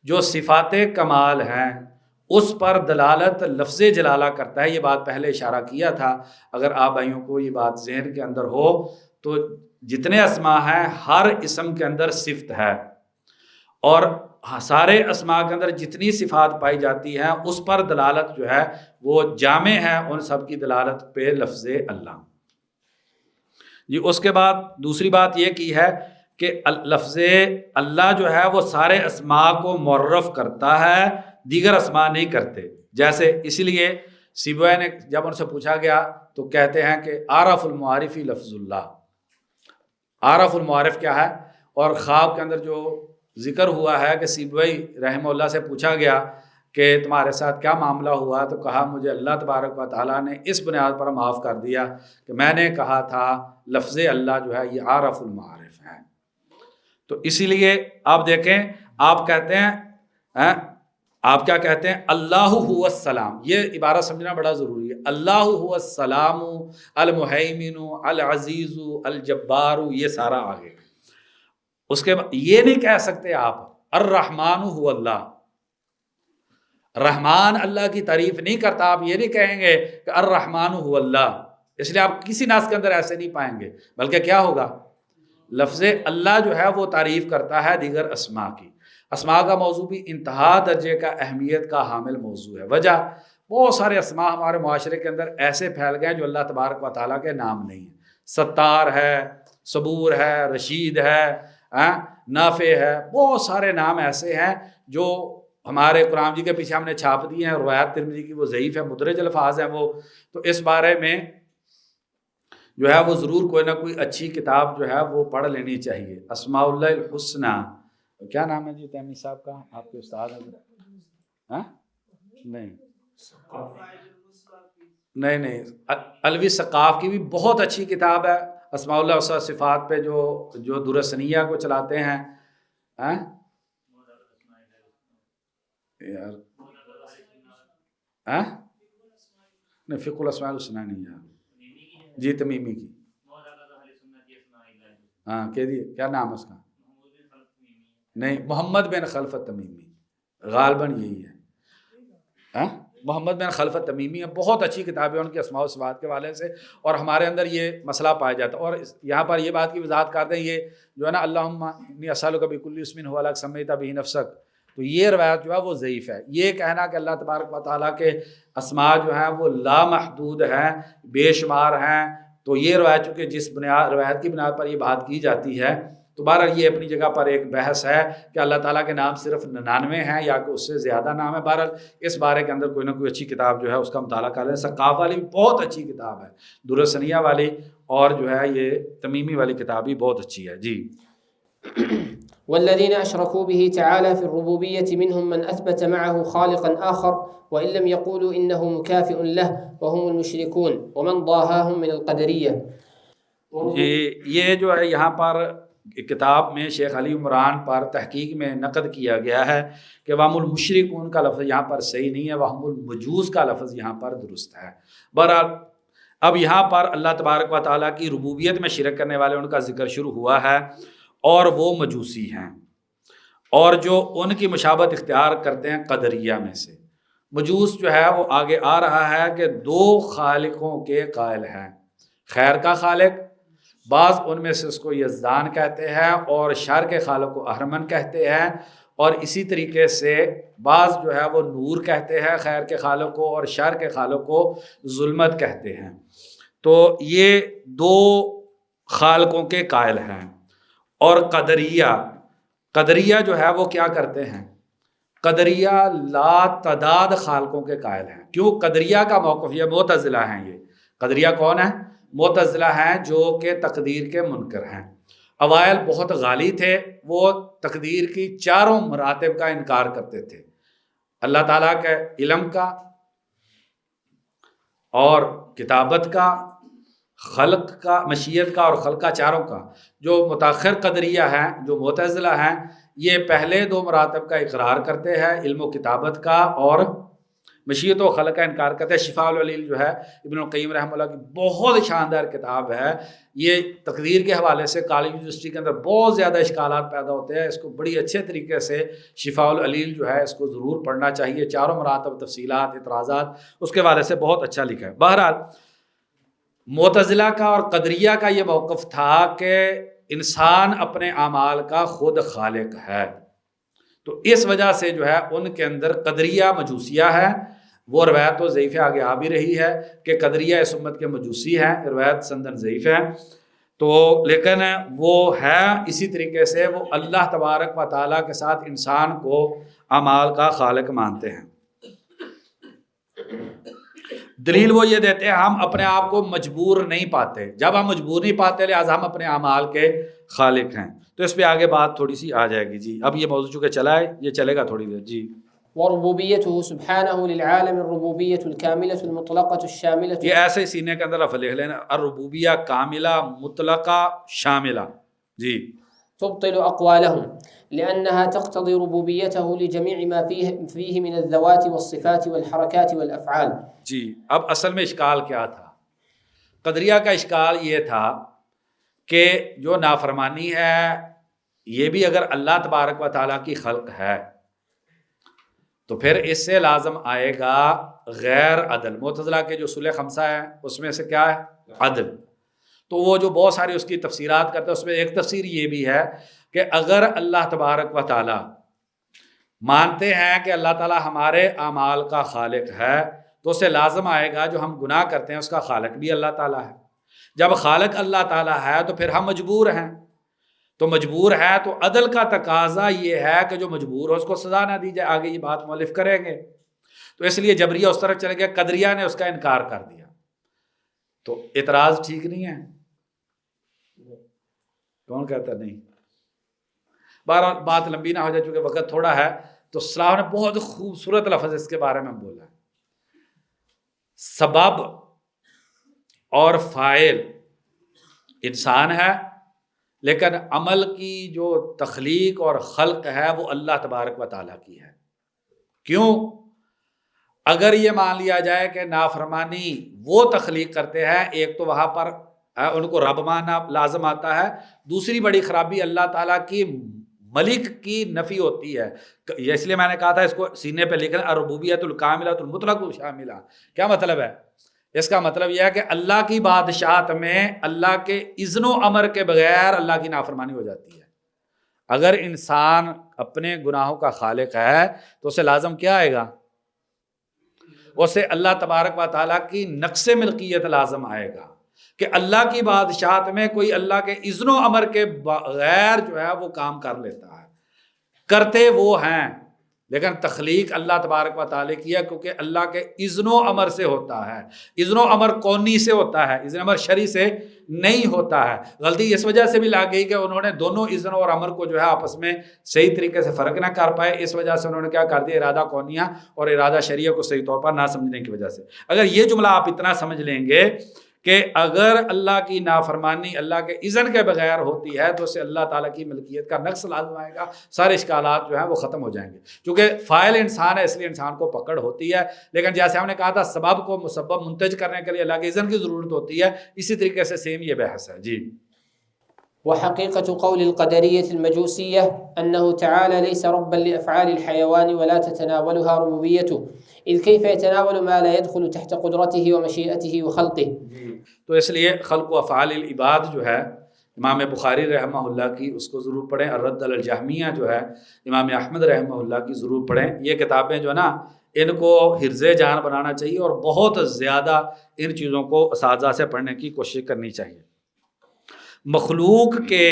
جو صفات کمال ہیں اس پر دلالت لفظ جلالہ کرتا ہے۔ یہ بات پہلے اشارہ کیا تھا، اگر آپ بھائیوں کو یہ بات ذہن کے اندر ہو تو جتنے اسماء ہیں ہر اسم کے اندر صفت ہے، اور سارے اسماء کے اندر جتنی صفات پائی جاتی ہیں اس پر دلالت جو ہے وہ جامع ہے ان سب کی دلالت پہ لفظ اللہ۔ جی اس کے بعد دوسری بات یہ کی ہے کہ لفظ اللہ جو ہے وہ سارے اسماء کو معرف کرتا ہے، دیگر اسماء نہیں کرتے۔ جیسے اسی لیے سیبویہ نے جب ان سے پوچھا گیا تو کہتے ہیں کہ عارف المعارف لفظ اللہ۔ عارف المعارف کیا ہے؟ اور خواب کے اندر جو ذکر ہوا ہے کہ سیبویہ رحمہ اللہ سے پوچھا گیا کہ تمہارے ساتھ کیا معاملہ ہوا، تو کہا مجھے اللہ تبارک و تعالیٰ نے اس بنیاد پر معاف کر دیا کہ میں نے کہا تھا لفظ اللہ جو ہے یہ عارف المعارف ہے۔ تو اسی لیے آپ دیکھیں، آپ کہتے ہیں آپ کیا کہتے ہیں، اللہ هو السلام، یہ عبارت سمجھنا بڑا ضروری ہے۔ اللہ هو السلام المہیمن العزیز الجبار، یہ سارا آگے۔ اس کے بعد یہ نہیں کہہ سکتے آپ الرحمن هو اللہ، رحمان اللہ کی تعریف نہیں کرتا، آپ یہ نہیں کہیں گے کہ الرحمن هو اللہ، اس لیے آپ کسی ناس کے اندر ایسے نہیں پائیں گے، بلکہ کیا ہوگا، لفظ اللہ جو ہے وہ تعریف کرتا ہے دیگر اسماء کی۔ اسماء کا موضوع بھی انتہا درجے کا اہمیت کا حامل موضوع ہے۔ وجہ بہت سارے اسماء ہمارے معاشرے کے اندر ایسے پھیل گئے جو اللہ تبارک و تعالیٰ کے نام نہیں ہیں۔ ستار ہے، صبور ہے، رشید ہے، نافع ہے، بہت سارے نام ایسے ہیں جو ہمارے قرآن جی کے پیچھے ہم نے چھاپ دیے ہیں، روایت ترمذی کی وہ ضعیف ہے، مدرج الفاظ ہیں وہ، تو اس بارے میں جو ہے وہ ضرور کوئی نہ کوئی اچھی کتاب جو ہے وہ پڑھ لینی چاہیے۔ اسماء اللہ الحسنہ، کیا نام ہے جی تیمی صاحب کا، آپ کے استاد ہیں؟ نہیں، الوی ثقاف کی بھی بہت اچھی کتاب ہے، اسماء اللہ و صفات پہ جو درسنیہ کو چلاتے ہیں یار، نہیں فقہ الاسماء الحسنہ نہیں یار، جی تمیمی کی، کہہ دیے کیا نام ہے اس کا، نہیں محمد بن خلف التمیمی، غالباً یہی ہے، محمد بن خلف التمیمی ہے، بہت اچھی کتاب ہے ان کی اسماء و صفات کے حوالے سے، اور ہمارے اندر یہ مسئلہ پایا جاتا ہے۔ اور یہاں پر یہ بات کی وضاحت کر دیں، یہ جو ہے نا اللہم انی اسألک بکل اسم ھو لک سمیت بہ نفسک، تو یہ روایت جو ہے وہ ضعیف ہے۔ یہ کہنا کہ اللہ تبارک و تعالیٰ کے اسماء جو ہیں وہ لامحدود ہیں، بے شمار ہیں، تو یہ روایت چونکہ جس روایت کی بنیاد پر یہ بات کی جاتی ہے، تو بہرحال یہ اپنی جگہ پر ایک بحث ہے کہ اللہ تعالیٰ کے نام صرف 99 ہیں یا کہ اس سے زیادہ نام ہے۔ بہرحال اس بارے کے اندر کوئی نہ کوئی اچھی کتاب جو ہے اس کا مطالعہ کر لیں۔ ثقاف والی بھی بہت اچھی کتاب ہے، درسنیہ والی، اور جو ہے یہ تمیمی والی کتاب بھی بہت اچھی ہے جی۔ والذين أشركوا به تعالى في الربوبية منهم من أثبت معه خالقا آخر وإن لم يقولوا إنه مكافئ له وهم المشركون ومن ضاهاهم من القدرية۔ یہ جو ہے یہاں پر کتاب میں شیخ علی عمران پر تحقیق میں نقد کیا گیا ہے کہ وَهُمُ الْمُشْرِكُونَ کا لفظ یہاں پر صحیح نہیں ہے، وَهُمُ الْمَجُوسُ کا لفظ یہاں پر درست ہے۔ بہرحال اب یہاں پر اللہ تبارک و تعالیٰ کی ربوبیت میں شرک کرنے والے ان کا ذکر شروع ہوا ہے، اور وہ مجوسی ہیں، اور جو ان کی مشابہت اختیار کرتے ہیں قدریہ میں سے۔ مجوس جو ہے وہ آگے آ رہا ہے کہ 2 خالقوں کے قائل ہیں، خیر کا خالق، بعض ان میں سے اس کو یزدان کہتے ہیں، اور شر کے خالق کو اہرمن کہتے ہیں، اور اسی طریقے سے بعض جو ہے وہ نور کہتے ہیں خیر کے خالق کو، اور شر کے خالق کو ظلمت کہتے ہیں۔ تو یہ 2 خالقوں کے قائل ہیں۔ اور قدریہ جو ہے وہ کیا کرتے ہیں، قدریہ لا تعداد خالقوں کے قائل ہیں۔ کیوں؟ قدریہ کا موقف، یہ معتزلہ ہیں، یہ قدریہ کون ہے؟ معتزلہ ہیں جو کہ تقدیر کے منکر ہیں۔ اوائل بہت غالی تھے، وہ تقدیر کی 4 مراتب کا انکار کرتے تھے، اللہ تعالیٰ کے علم کا، اور کتابت کا، خلق کا، مشیت کا، اور خلق کا، 4 کا۔ جو متاخر قدریہ ہیں، جو معتزلہ ہیں، یہ پہلے 2 مراتب کا اقرار کرتے ہیں، علم و کتابت کا اور مشیت و خلق کا انکار کرتے ہیں۔ شفاء العلیل جو ہے ابن القیم رحمہ اللہ کی بہت شاندار کتاب ہے، یہ تقدیر کے حوالے سے کالج یونیورسٹی کے اندر بہت زیادہ اشکالات پیدا ہوتے ہیں، اس کو بڑی اچھے طریقے سے شفاء العلیل جو ہے اس کو ضرور پڑھنا چاہیے، 4 مراتب، تفصیلات، اعتراضات اس کے حوالے سے بہت اچھا لکھا ہے۔ بہرحال معتزلہ کا اور قدریہ کا یہ موقف تھا کہ انسان اپنے اعمال کا خود خالق ہے، تو اس وجہ سے جو ہے ان کے اندر قدریہ مجوسیہ ہے۔ وہ روایت تو ضعیف آگے آ بھی رہی ہے کہ قدریہ اس امت کے مجوسی ہیں، روایت سندن ضعیف ہے، تو لیکن وہ ہے اسی طریقے سے وہ اللہ تبارک و تعالیٰ کے ساتھ انسان کو اعمال کا خالق مانتے ہیں۔ دلیل وہ یہ دیتے ہیں ہم اپنے آپ کو مجبور نہیں پاتے، جب ہم مجبور نہیں پاتے لہٰذا ہم اپنے اعمال کے خالق ہیں۔ تو اس پہ آگے بات تھوڑی سی آ جائے گی جی۔ اب یہ موضوع چونکہ چلا ہے، یہ چلے گا تھوڑی دیر جی۔ وربوبيته سبحانه للعالم الربوبية الكاملة المطلقة الشاملة. یہ ایسے ہی سینے کے اندر لکھ لینا الربوبیہ کاملہ مطلقہ شاملہ. جی. تبطل أقوالهم لأنها تقتضي ربوبيته لجميع ما فيه من الذوات والصفات والحركات والأفعال. جی. اب اصل میں اشکال کیا تھا؟ قدریہ کا اشکال یہ تھا کہ جو نافرمانی ہے یہ بھی اگر اللہ تبارک و تعالیٰ کی خلق ہے تو پھر اس سے لازم آئے گا غیر عدل. معتزلہ کے جو اصول خمسہ ہے اس میں سے کیا ہے؟ عدل. تو وہ جو بہت ساری اس کی تفسیرات کرتے ہیں اس میں ایک تفسیر یہ بھی ہے کہ اگر اللہ تبارک و تعالیٰ مانتے ہیں کہ اللہ تعالیٰ ہمارے اعمال کا خالق ہے تو اسے لازم آئے گا جو ہم گناہ کرتے ہیں اس کا خالق بھی اللہ تعالیٰ ہے. جب خالق اللہ تعالیٰ ہے تو پھر ہم مجبور ہیں. تو مجبور ہے تو عدل کا تقاضا یہ ہے کہ جو مجبور ہو اس کو سزا نہ دی جائے. آگے یہ بات مؤلف کریں گے. تو اس لیے جبریہ اس طرف چلے گیا. قدریہ نے اس کا انکار کر دیا. تو اعتراض ٹھیک نہیں ہے. کون کہتا نہیں؟ بہرحال بات لمبی نہ ہو جائے چونکہ وقت تھوڑا ہے. تو صلاح نے بہت خوبصورت لفظ اس کے بارے میں بولا. سبب اور فاعل انسان ہے لیکن عمل کی جو تخلیق اور خلق ہے وہ اللہ تبارک و تعالیٰ کی ہے. کیوں؟ اگر یہ مان لیا جائے کہ نافرمانی وہ تخلیق کرتے ہیں ایک تو وہاں پر ان کو رب ماننا لازم آتا ہے. دوسری بڑی خرابی اللہ تعالیٰ کی ملک کی نفی ہوتی ہے. اس لیے میں نے کہا تھا اس کو سینے پہ لکھنا الربوبیۃ الکاملۃ المطلقۃ شاملہ. کیا مطلب ہے اس کا؟ مطلب یہ ہے کہ اللہ کی بادشاہت میں اللہ کے اذن و امر کے بغیر اللہ کی نافرمانی ہو جاتی ہے. اگر انسان اپنے گناہوں کا خالق ہے تو اسے لازم کیا آئے گا؟ اسے اللہ تبارک و تعالیٰ کی نقص ملکیت لازم آئے گا کہ اللہ کی بادشاہت میں کوئی اللہ کے اذن و امر کے بغیر جو ہے وہ کام کر لیتا ہے. کرتے وہ ہیں لیکن تخلیق اللہ تبارک و تعالیٰ کی ہے کیونکہ اللہ کے اذن و امر سے ہوتا ہے. اذن و امر کونی سے ہوتا ہے, اذن امر شرعی سے نہیں ہوتا ہے. غلطی اس وجہ سے بھی لا گئی کہ انہوں نے دونوں اذن اور امر کو جو ہے آپس میں صحیح طریقے سے فرق نہ کر پائے. اس وجہ سے انہوں نے کیا کر دیا؟ ارادہ کونیہ اور ارادہ شرعیہ کو صحیح طور پر نہ سمجھنے کی وجہ سے. اگر یہ جملہ آپ اتنا سمجھ لیں گے کہ اگر اللہ کی نافرمانی اللہ کے اذن کے بغیر ہوتی ہے تو اسے اللہ تعالیٰ کی ملکیت کا نقص لازم آئے گا. سارے اشکالات جو ہیں وہ ختم ہو جائیں گے. چونکہ فاعل انسان ہے اس لیے انسان کو پکڑ ہوتی ہے. لیکن جیسے ہم نے کہا تھا سبب کو مسبب منتج کرنے کے لیے اللہ کے اذن کی ضرورت ہوتی ہے, اسی طریقے سے سیم یہ بحث ہے. جی. وحقيقة قول القدرية المجوسية أنه تعالى ليس ربا لأفعال الحيوان ولا تتناولها ربوبيته إذ كيف يتناول ما لا يدخل تحت قدرته ومشيئته وخلقه. تو اس لیے خلق و افعال العباد جو ہے امام بخاری رحمہ اللہ کی اس کو ضرور پڑھیں. الرد علی الجہمیہ جو ہے امام احمد رحمہ اللہ کی ضرور پڑھیں. یہ کتابیں جو ہے نا ان کو حرز جان بنانا چاہیے اور بہت زیادہ ان چیزوں کو اساتذہ سے پڑھنے کی کوشش کرنی چاہیے. مخلوق کے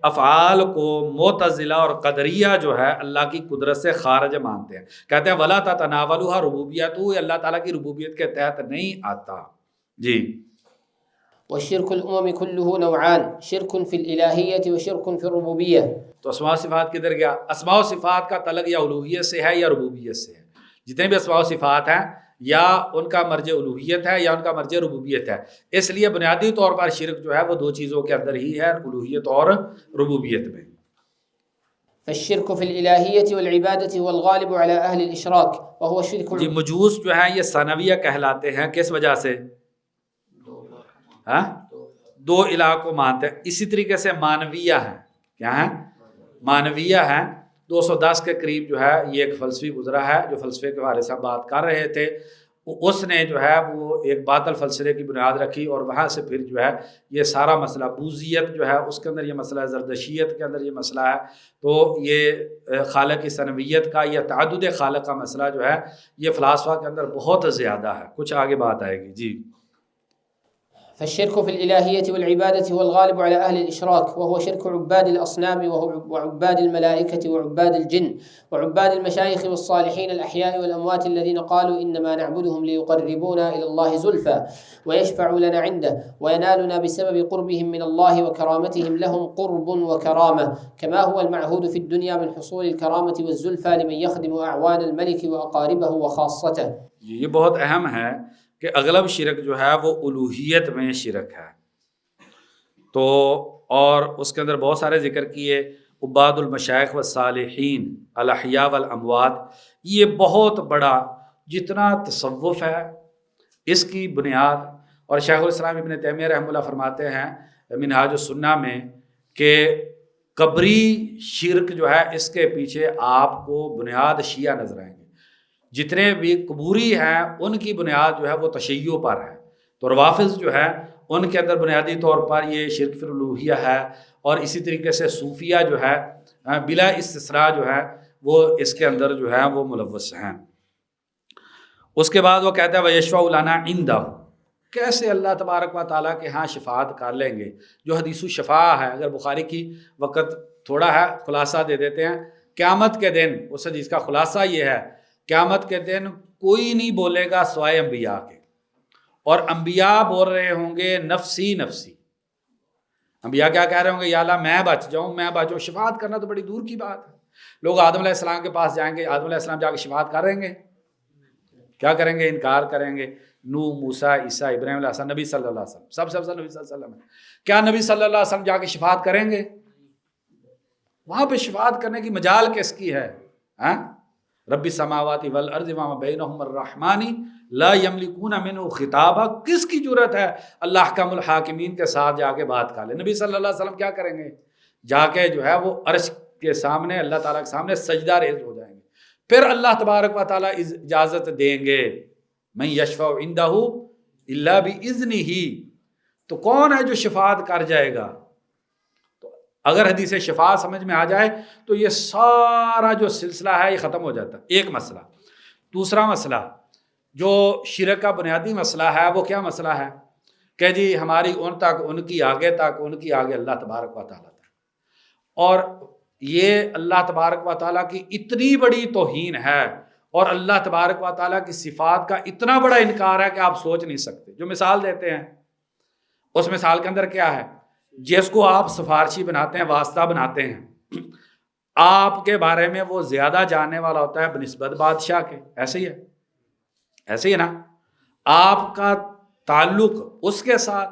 افعال کو معتزلہ اور قدریہ جو ہے اللہ کی قدرت سے خارج مانتے ہیں. کہتے ہیں ولا تتناولها ربوبیتہ, اللہ تعالیٰ کی ربوبیت کے تحت نہیں آتا. جی. والشرك الأمم كله نوعان شرك في الإلهية وشرك في الربوبية. تو اسماء و صفات کدھر گیا؟ اسماء و صفات کا تعلق یا الوہیت سے ہے یا ربوبیت سے ہے. جتنے بھی اسماء و صفات ہیں یا ان کا مرجع الوہیت ہے یا ان کا مرجع ربوبیت ہے. اس لیے بنیادی طور پر شرک جو ہے وہ دو چیزوں کے اندر ہی ہے, الوہیت اور ربوبیت میں. فالشرك في الإلهية والعبادة هو الغالب على أهل الإشراك وهو شرك. جی. مجوس جو ہیں یہ ثانویہ کہلاتے ہیں. کس وجہ سے؟ دو الہ کو مانتے ہیں. اسی طریقے سے مانویہ ہیں. کیا ہیں؟ مانویہ ہیں. 210 کے قریب جو ہے یہ ایک فلسفی گزرا ہے جو فلسفے کے بارے سے بات کر رہے تھے. اس نے جو ہے وہ ایک باطل فلسفے کی بنیاد رکھی اور وہاں سے پھر جو ہے یہ سارا مسئلہ بوذیت جو ہے اس کے اندر یہ مسئلہ ہے, زردشیت کے اندر یہ مسئلہ ہے. تو یہ خالق کی ثنویت کا یا تعدد خالق کا مسئلہ جو ہے یہ فلاسفہ کے اندر بہت زیادہ ہے. کچھ آگے بات آئے گی. جی. فالشرك في الإلهية والعبادة هو الغالب على أهل الإشراك، وهو شرك عباد الأصنام وعباد الملائكة وعباد الجن وعباد المشايخ والصالحين الأحياء والأموات الذين قالوا إنما نعبدهم ليقربونا إلى الله زلفى ويشفعوا لنا عنده وينالنا بسبب قربهم من الله وكرامتهم لهم قرب وكرامة، كما هو المعهود في الدنيا من حصول الكرامة والزلفى لمن يخدم أعوان الملك وأقاربه وخاصته. یہ بہت اہم ہے کہ اغلب شرک جو ہے وہ الوہیت میں شرک ہے، تو اور اس کے اندر بہت سارے ذکر کیے، عباد المشائخ والصالحین الاحیاء والاموات، یہ بہت بڑا جتنا تصوف ہے اس کی بنیاد، اور شیخ الاسلام ابن تیمیہ رحمہ اللہ فرماتے ہیں منہاج السنہ میں کہ قبری شرک جو ہے اس کے پیچھے آپ کو بنیاد شیعہ نظر آئیں گے، جتنے بھی قبوری ہیں ان کی بنیاد جو ہے وہ تشیع پر ہے، تو روافض جو ہے ان کے اندر بنیادی طور پر یہ شرک فی الالوہیہ ہے، اور اسی طریقے سے صوفیہ جو ہے بلا استثناء جو ہے وہ اس کے اندر جو ہے وہ ملوث ہیں۔ اس کے بعد وہ کہتا ہے وَيَشْفَعُ لَنَا عِنْدَهُ، کیسے اللہ تبارک و تعالیٰ کے ہاں شفاعت کر لیں گے، جو حدیث الشفاعہ ہے، اگر بخاری کی وقت تھوڑا ہے خلاصہ دے دیتے ہیں، قیامت کے دن اس حدیث کا خلاصہ یہ ہے، قیامت کے دن کوئی نہیں بولے گا سوائے انبیاء کے، اور انبیاء بول رہے ہوں گے نفسی نفسی، انبیاء کیا کہہ رہے ہوں گے، یا اللہ میں بچ جاؤں میں بچ جاؤں، شفاعت کرنا تو بڑی دور کی بات ہے۔ لوگ آدم علیہ السلام کے پاس جائیں گے، آدم علیہ السلام جا کے شفاعت کریں گے، کیا کریں گے، انکار کریں گے۔ نوح، موسیٰ، عیسیٰ، ابراہیم علیہ السلام، نبی صلی اللہ علیہ وسلم، سب سے افضل نبی صلی اللہ علیہ وسلم ہے، کیا نبی صلی اللہ علیہ وسلم جا کے شفاعت کریں گے؟ وہاں پہ شفاعت کرنے کی مجال کس کی ہے؟ رب السماوات والارض وما بینہم الرحمن لا یملکون منہ خطابا، کس کی جرت ہے اللہ احکم الحاکمین کے ساتھ جا کے بات کر لے؟ نبی صلی اللہ علیہ وسلم کیا کریں گے؟ جا کے جو ہے وہ عرش کے سامنے اللہ تعالیٰ کے سامنے سجدہ ریز ہو جائیں گے، پھر اللہ تبارک و تعالیٰ اجازت دیں گے، من یشفع عندہ الا باذنہ، تو کون ہے جو شفاعت کر جائے گا؟ تو اگر حدیث شفاعت سمجھ میں آ جائے تو یہ سارا جو سلسلہ ہے یہ ختم ہو جاتا ہے، ایک مسئلہ۔ دوسرا مسئلہ جو شرک کا بنیادی مسئلہ ہے وہ کیا مسئلہ ہے کہ جی ہماری ان تک، ان کی آگے تک، ان کی آگے اللہ تبارک و تعالیٰ تک، اور یہ اللہ تبارک و تعالیٰ کی اتنی بڑی توہین ہے اور اللہ تبارک و تعالیٰ کی صفات کا اتنا بڑا انکار ہے کہ آپ سوچ نہیں سکتے۔ جو مثال دیتے ہیں اس مثال کے اندر کیا ہے، جس کو آپ سفارشی بناتے ہیں، واسطہ بناتے ہیں، آپ کے بارے میں وہ زیادہ جاننے والا ہوتا ہے بنسبت بادشاہ کے، ایسے ہی ہے، ایسے ہی ہے نا، آپ کا تعلق اس کے ساتھ،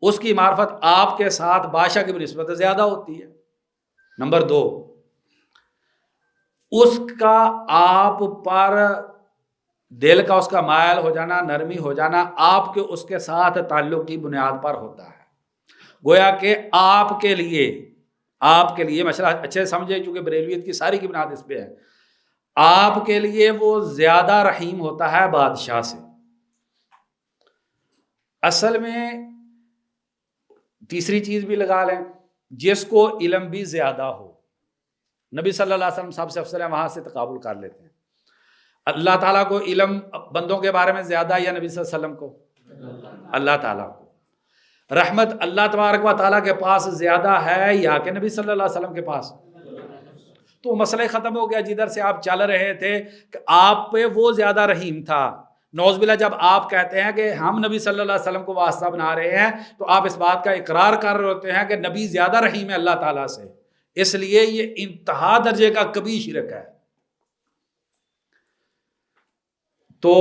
اس کی معرفت آپ کے ساتھ بادشاہ کی بنسبت زیادہ ہوتی ہے۔ نمبر 2، اس کا آپ پر دل کا اس کا مائل ہو جانا، نرمی ہو جانا آپ کے اس کے ساتھ تعلق کی بنیاد پر ہوتا ہے، گویا کہ آپ کے لیے مسئلہ اچھے سمجھے، چونکہ بریلویت کی ساری کی بنیاد اس پہ ہے، آپ کے لیے وہ زیادہ رحیم ہوتا ہے بادشاہ سے۔ اصل میں تیسری چیز بھی لگا لیں، جس کو علم بھی زیادہ ہو، نبی صلی اللہ علیہ وسلم سب سے افضل ہے، وہاں سے تقابل کر لیتے ہیں۔ اللہ تعالیٰ کو علم بندوں کے بارے میں زیادہ یا نبی صلی اللہ علیہ وسلم کو؟ اللہ تعالیٰ کو۔ رحمت اللہ تبارک و تعالیٰ کے پاس زیادہ ہے یا کہ نبی صلی اللہ علیہ وسلم کے پاس؟ تو مسئلہ ختم ہو گیا، جدھر سے آپ چل رہے تھے کہ آپ پہ وہ زیادہ رحیم تھا۔ نعوذ باللہ جب آپ کہتے ہیں کہ ہم نبی صلی اللہ علیہ وسلم کو واسطہ بنا رہے ہیں تو آپ اس بات کا اقرار کر رہے ہوتے ہیں کہ نبی زیادہ رحیم ہے اللہ تعالیٰ سے، اس لیے یہ انتہا درجے کا کبھی شرک ہے۔ تو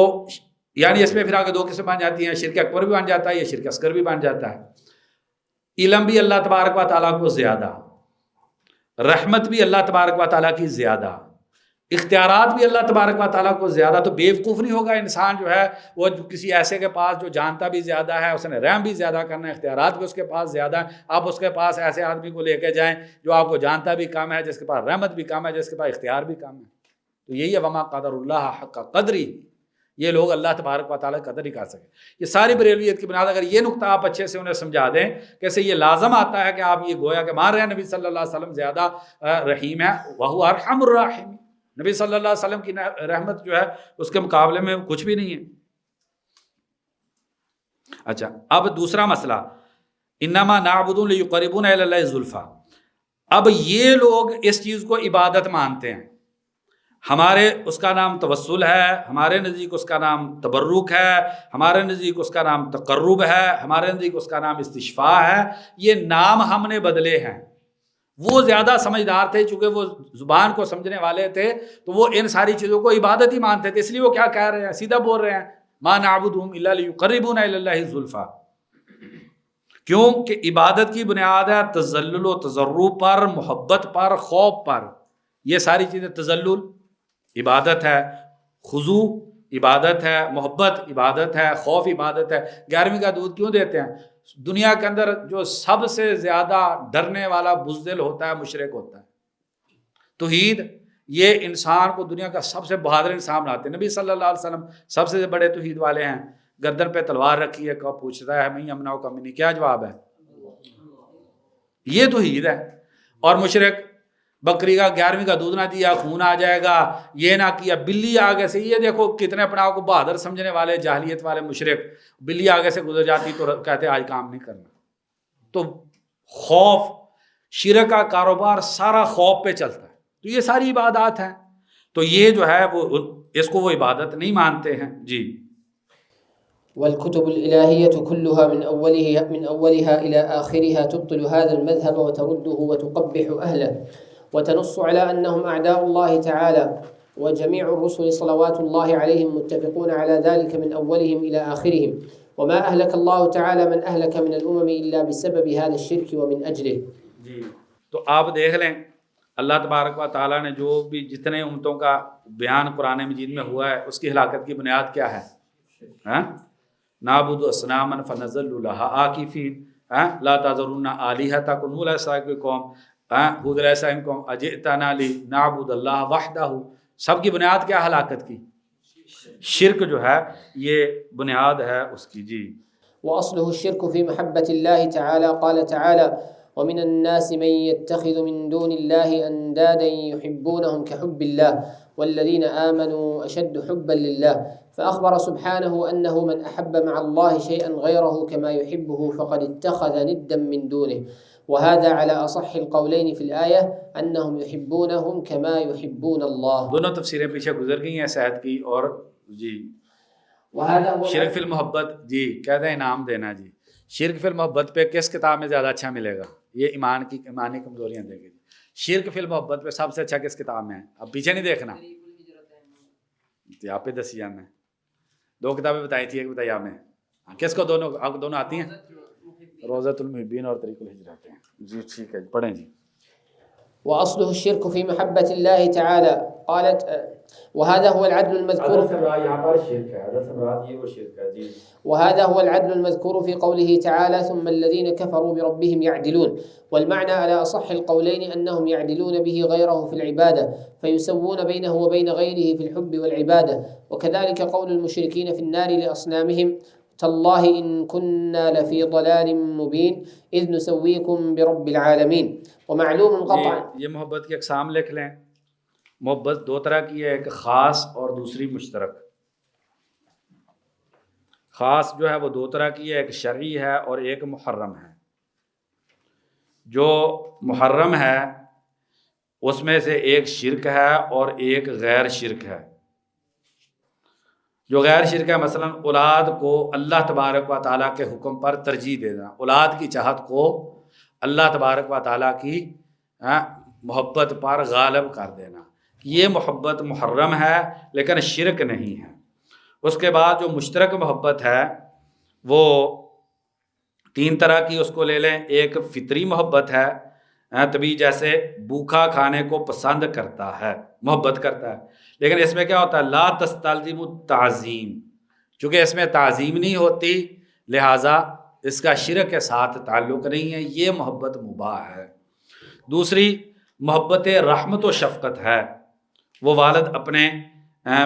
یعنی اس میں پھر آگے 2 قسم بن جاتی ہیں، شرک اکبر بھی بن جاتا ہے، یہ شرک اصغر بھی بن جاتا ہے۔ علم بھی اللہ تبارک و تعالیٰ کو زیادہ، رحمت بھی اللہ تبارک و تعالیٰ کی زیادہ، اختیارات بھی اللہ تبارک و تعالیٰ کو زیادہ۔ تو بیوقوف نہیں ہوگا انسان جو ہے وہ کسی ایسے کے پاس جو جانتا بھی زیادہ ہے، اس نے رحم بھی زیادہ کرنا ہے، اختیارات بھی اس کے پاس زیادہ ہیں، آپ اس کے پاس ایسے آدمی کو لے کے جائیں جو آپ کو جانتا بھی کم ہے، جس کے پاس رحمت بھی کم ہے، جس کے پاس اختیار بھی کم ہے۔ تو یہی ہے وما قدر اللہ حق قدری، یہ لوگ اللہ تبارک و تعالیٰ قدر ہی کر سکے۔ یہ ساری بریلویت کی بنیاد، اگر یہ نقطہ آپ اچھے سے انہیں سمجھا دیں، کیسے یہ لازم آتا ہے کہ آپ یہ گویا کہ مان رہے ہیں نبی صلی اللہ علیہ وسلم زیادہ رحیم ہے، وَهُوَ أَرْحَمُ الرَّاحِمِينَ، نبی صلی اللہ علیہ وسلم کی رحمت جو ہے اس کے مقابلے میں کچھ بھی نہیں ہے۔ اچھا، اب دوسرا مسئلہ، انما نعبد لیقربونا الی اللہ زلفی، اب یہ لوگ اس چیز کو عبادت مانتے ہیں، ہمارے اس کا نام توسل ہے، ہمارے نزدیک اس کا نام تبرک ہے، ہمارے نزدیک اس کا نام تقرب ہے، ہمارے نزدیک اس کا نام استشفاء ہے، یہ نام ہم نے بدلے ہیں۔ وہ زیادہ سمجھدار تھے، چونکہ وہ زبان کو سمجھنے والے تھے، تو وہ ان ساری چیزوں کو عبادت ہی مانتے تھے، اس لیے وہ کیا کہہ رہے ہیں، سیدھا بول رہے ہیں ما نعبدہم الا لیقربونا الی اللہ زلفی، کیوں کہ عبادت کی بنیاد ہے تذلل و تضرع پر، محبت پر، خوف پر، یہ ساری چیزیں تذلل عبادت ہے، خضوع عبادت ہے، محبت عبادت ہے، خوف عبادت ہے۔ 11ویں کا دودھ کیوں دیتے ہیں؟ دنیا کے اندر جو سب سے زیادہ ڈرنے والا بزدل ہوتا ہے مشرک ہوتا ہے۔ توحید یہ انسان کو دنیا کا سب سے بہادر انسان بناتے ہیں۔ نبی صلی اللہ علیہ وسلم سب سے بڑے توحید والے ہیں، گردن پہ تلوار رکھی ہے، کب پوچھتا ہے میں امنا کا منی، کیا جواب ہے؟ یہ توحید ہے۔ اور مشرک بکری کا 11ویں کا دودھ نہ دیا خون آ جائے گا، یہ نہ کیا، بلی آگے سے، یہ دیکھو کتنے اپنے آپ کو بہادر سمجھنے والے جاہلیت والے مشرک، بلی آگے سے گزر جاتی تو کہتے آج کام نہیں کرنا۔ تو خوف، شرک کا کاروبار سارا خوف پہ چلتا ہے، تو یہ ساری عبادات ہیں، تو یہ جو ہے وہ اس کو وہ عبادت نہیں مانتے ہیں۔ جی والكتب الإلهية كلها من أولها إلى آخرها تبطل هذا المذهب وترده وتقبح أهله، وتنص على أنهم أعداء الله تعالى، وجميع الرسل صلوات الله عليهم متفقون على ذلك من أولهم إلى آخرهم، وما أهلك الله تعالى من أهلك من الأمم إلا بسبب هذا الشرك ومن أجله۔ جی تو آپ دیکھ لیں اللہ تبارک و تعالیٰ نے جو بھی جتنے امتوں کا بیان قرآن مجید میں ہوا ہے، اس کی ہلاکت کی بنیاد کیا ہے؟ نعبد اصناما فنظل لها عاکفین، لا تذرون آلہتکم ولا سائر قوم، ہود علیہ السلام قوم اجئتنا لنعبد اللہ وحدہ، سب کی بنیاد کیا ہلاکت کی؟ شرک جو ہے یہ بنیاد ہے اس کی۔ جی وأصله الشرك في محبة الله تعالى، قال تعالى ومن الناس من يتخذ من دون الله أندادا يحبونهم كحب الله والذين آمنوا أشد حبا لله، فأخبر سبحانه أنه من أحب مع الله شيئا غيره كما يحبه فقد اتخذ ندا من دونه، وهذا على أصح القولين في الآية أنهم يحبونهم كما يحبون الله۔ دونوں تفسیریں پیچھے گزر گئی ہیں سعد کی، اور جی شرک فی المحبت، جی کہتے ہیں انعام دینا، جی شرک فی المحبت پہ کس کتاب میں زیادہ اچھا ملے گا؟ یہ ایمانی کمزوریاں دے گی۔ شرک فی المحبت پہ سب سے اچھا کس کتاب میں ہے؟ اب پیچھے نہیں دیکھنا، آپ پہ دسی جانا ہے۔ 2 کتابیں بتائی تھی، ایک بتائی آپ نے، کس کو دونوں آپ دونوں آتی ہیں؟ روضۃ المحبین اور طریق الہجرت ہیں۔ جی ٹھیک ہے، پڑھیں جی۔ وأصله الشرك في محبة الله تعالى، قالت وهذا هو العدل المذكور، وهذا هو العدل المذكور في قوله تعالى ثم الذين كفروا بربهم يعدلون، والمعنى على أصح القولين أنهم يعدلون به غيره في العبادة فيسوون بينه وبين غيره في الحب والعبادة، وكذلك قول المشركين في النار لأصنامهم تالله إن كنا لفي ضلال مبين إذ نسويكم برب العالمين۔ ومعلوم قطعا، یہ محبت کی اقسام لکھ لیں۔ محبت 2 طرح کی ہے، ایک خاص اور دوسری مشترک۔ خاص جو ہے وہ 2 طرح کی ہے، ایک شرعی ہے اور ایک محرم ہے۔ جو محرم ہے اس میں سے ایک شرک ہے اور ایک غیر شرک ہے۔ جو غیر شرک ہے مثلا اولاد کو اللہ تبارک و تعالیٰ کے حکم پر ترجیح دینا، اولاد کی چاہت کو اللہ تبارک و تعالیٰ کی محبت پر غالب کر دینا، یہ محبت محرم ہے لیکن شرک نہیں ہے۔ اس کے بعد جو مشترک محبت ہے وہ 3 طرح کی، اس کو لے لیں۔ ایک فطری محبت ہے، طبی جیسے بھوکا کھانے کو پسند کرتا ہے، محبت کرتا ہے، لیکن اس میں کیا ہوتا ہے لا تستلزم التعظیم، چونکہ اس میں تعظیم نہیں ہوتی لہٰذا اس کا شرک کے ساتھ تعلق نہیں ہے، یہ محبت مباح ہے۔ دوسری محبت رحمت و شفقت ہے، وہ والد اپنے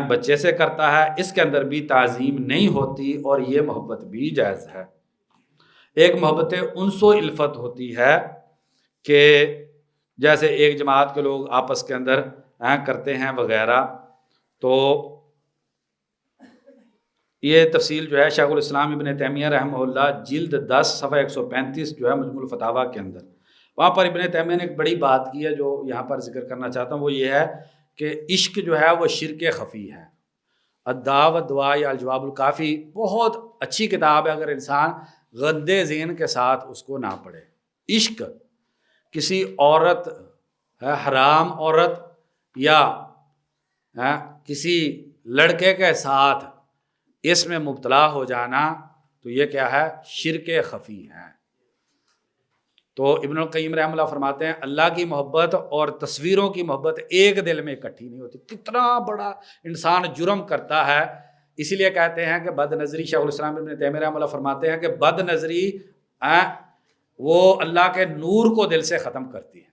بچے سے کرتا ہے، اس کے اندر بھی تعظیم نہیں ہوتی اور یہ محبت بھی جائز ہے۔ ایک محبت انس و الفت ہوتی ہے کہ جیسے ایک جماعت کے لوگ آپس کے اندر کرتے ہیں وغیرہ، تو یہ تفصیل جو ہے شیخ الاسلام ابن تیمیہ رحمہ اللہ جلد 10 صفحہ 135 جو ہے مجموع الفتاویٰ کے اندر، وہاں پر ابن تیمیہ نے ایک بڑی بات کی ہے جو یہاں پر ذکر کرنا چاہتا ہوں، وہ یہ ہے کہ عشق جو ہے وہ شرک خفی ہے۔ الدعاء والدواء یا الجواب الکافی بہت اچھی کتاب ہے اگر انسان غدے ذہن کے ساتھ اس کو نہ پڑھے۔ عشق کسی عورت، حرام عورت یا کسی لڑکے کے ساتھ اس میں مبتلا ہو جانا تو یہ کیا ہے؟ شرک خفی ہے۔ تو ابن القیم رحمہ اللہ فرماتے ہیں اللہ کی محبت اور تصویروں کی محبت ایک دل میں اکٹھی نہیں ہوتی۔ کتنا بڑا انسان جرم کرتا ہے، اسی لیے کہتے ہیں کہ بد نظری، شیخ الاسلام ابن تیمیہ رحمہ اللہ فرماتے ہیں کہ بد نظری وہ اللہ کے نور کو دل سے ختم کرتی ہے۔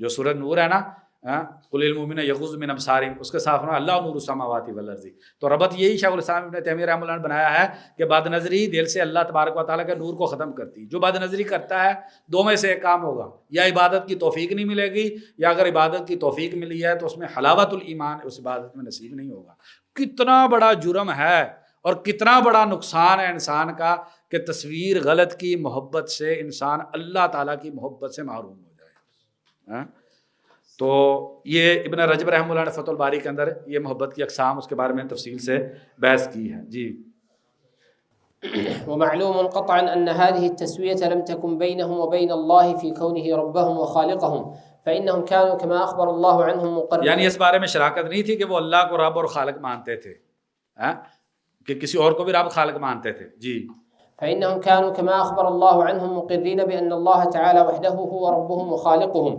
جو سورۃ نور ہے نا، قل للمؤمنین یغضوا من ابصارہم، اس کے ساتھ اللہ نور السماوات والارض، تو ربط یہی شیخ الاسلام ابن تیمیہ رحمہ اللہ نے بنایا ہے کہ بد نظری دل سے اللہ تبارک و تعالیٰ کے نور کو ختم کرتی ہے۔ جو بد نظری کرتا ہے دو میں سے ایک کام ہوگا، یا عبادت کی توفیق نہیں ملے گی، یا اگر عبادت کی توفیق ملی ہے تو اس میں حلاوت الایمان اس عبادت میں نصیب نہیں ہوگا۔ کتنا بڑا جرم ہے اور کتنا بڑا نقصان ہے انسان کا کہ تصویر غلط کی محبت سے انسان اللہ تعالیٰ کی محبت سے محروم ہو جائے۔ تو یہ ابن رجب رحمہ اللہ نے فتح الباری کے اندر یہ محبت کی اقسام اس کے بارے میں تفصیل سے بحث کی ہے۔ جی ومعلوم قطعا أن هذه التسوية لم تكن بينهم وبين الله في كونه ربهم وخالقهم فإنهم كانوا كما أخبر الله عنهم مقررين، یعنی اس بارے میں شراکت نہیں تھی کہ وہ اللہ کو رب اور خالق مانتے تھے، کہ کسی اور کو بھی رب خالق مانتے تھے۔ جی فإنهم كانوا كما أخبر الله عنهم مقرين بأن الله تعالى وحده هو ربهم وخالقهم،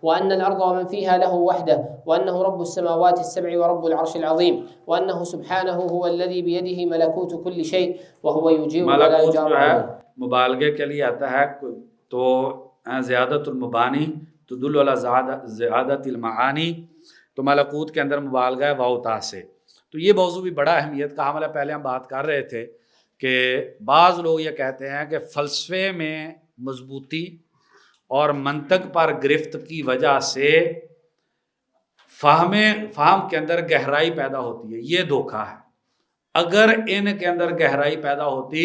وأن الأرض ومن فيها له وحده، وأنه رب السماوات السبع ورب العرش العظيم، وأنه سبحانه هو الذي بيده ملكوت كل شيء وهو يجير ولا يجار عليه۔ مبالغے کے لیے آتا ہے تو زیادت المبانی تدل علی زیادت المعانی، تو ملکوت کے اندر مبالغہ ہے واو تا سے۔ تو یہ موضوع بھی بڑا اہمیت کا حامل ہے۔ پہلے ہم بات کر رہے تھے کہ بعض لوگ یہ کہتے ہیں کہ فلسفے میں مضبوطی اور منطق پر گرفت کی وجہ سے فہم کے اندر گہرائی پیدا ہوتی ہے، یہ دھوکہ ہے۔ اگر ان کے اندر گہرائی پیدا ہوتی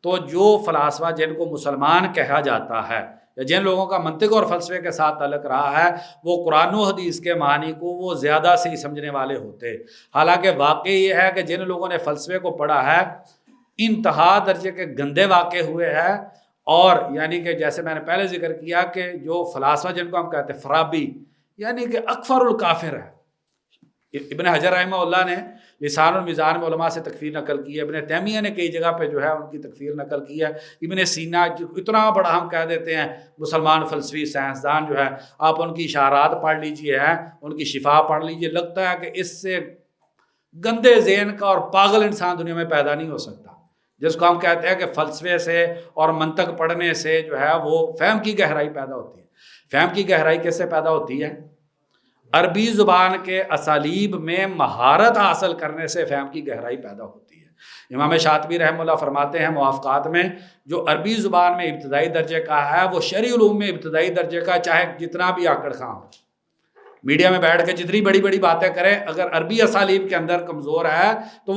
تو جو فلاسفہ جن کو مسلمان کہا جاتا ہے یا جن لوگوں کا منطق اور فلسفے کے ساتھ تعلق رہا ہے وہ قرآن و حدیث کے معنی کو وہ زیادہ صحیح سمجھنے والے ہوتے۔ حالانکہ واقعی یہ ہے کہ جن لوگوں نے فلسفے کو پڑھا ہے انتہا درجے کے گندے واقع ہوئے ہیں، اور یعنی کہ جیسے میں نے پہلے ذکر کیا کہ جو فلاسفہ جن کو ہم کہتے ہیں فرابی، یعنی کہ اکفر الکافر ہے۔ ابن حجر رحمہ اللہ نے لسان المیزان میں علماء سے تکفیر نقل کی ہے، ابن تیمیہ نے کئی جگہ پہ جو ہے ان کی تکفیر نقل کی ہے، ابن سینا جو اتنا بڑا ہم کہہ دیتے ہیں مسلمان فلسفی سائنسدان جو ہے، آپ ان کی اشارات پڑھ لیجئے ہیں، ان کی شفا پڑھ لیجئے، لگتا ہے کہ اس سے گندے ذہن کا اور پاگل انسان دنیا میں پیدا نہیں ہو سکتا، جس کو ہم کہتے ہیں کہ فلسفے سے اور منطق پڑھنے سے جو ہے وہ فہم کی گہرائی پیدا ہوتی ہے۔ فہم کی گہرائی کیسے پیدا ہوتی ہے؟ عربی زبان کے اسالیب میں مہارت حاصل کرنے سے فہم کی گہرائی پیدا ہوتی ہے۔ امام شاطبی رحمہ اللہ فرماتے ہیں موافقات میں، جو عربی زبان میں ابتدائی درجے کا ہے وہ شرعی علوم میں ابتدائی درجے کا، چاہے جتنا بھی آکڑ خواہ ہو، میڈیا میں بیٹھ کے جتنی بڑی بڑی باتیں کریں، اگر عربی اسالیب کے اندر کمزور ہے تو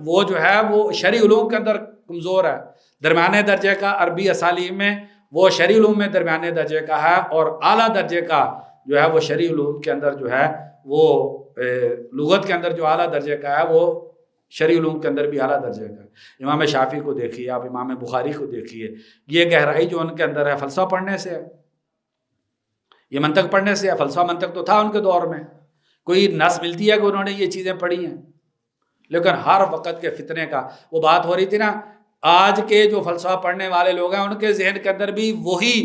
وہ جو ہے وہ شرعی علوم کے اندر کمزور ہے۔ درمیانے درجے کا عربی اسالیب میں وہ شرعی علوم میں درمیانے درجے کا ہے، اور اعلیٰ درجے کا جو ہے وہ شرعی علوم کے اندر جو ہے وہ لغت کے اندر جو اعلیٰ درجے کا ہے وہ شرعی علوم کے اندر بھی اعلیٰ درجے کا ہے۔ امام شافعی کو دیکھیے آپ، امام بخاری کو دیکھیے، یہ گہرائی جو ان کے اندر ہے فلسفہ پڑھنے سے ہے، یہ منطق پڑھنے سے ہے۔ فلسفہ منطق تو تھا ان کے دور میں، کوئی نص ملتی ہے کہ انہوں نے یہ چیزیں پڑھی ہیں، لیکن ہر وقت کے فتنے کا وہ بات ہو رہی تھی نا، آج کے جو فلسفہ پڑھنے والے لوگ ہیں ان کے ذہن کے اندر بھی وہی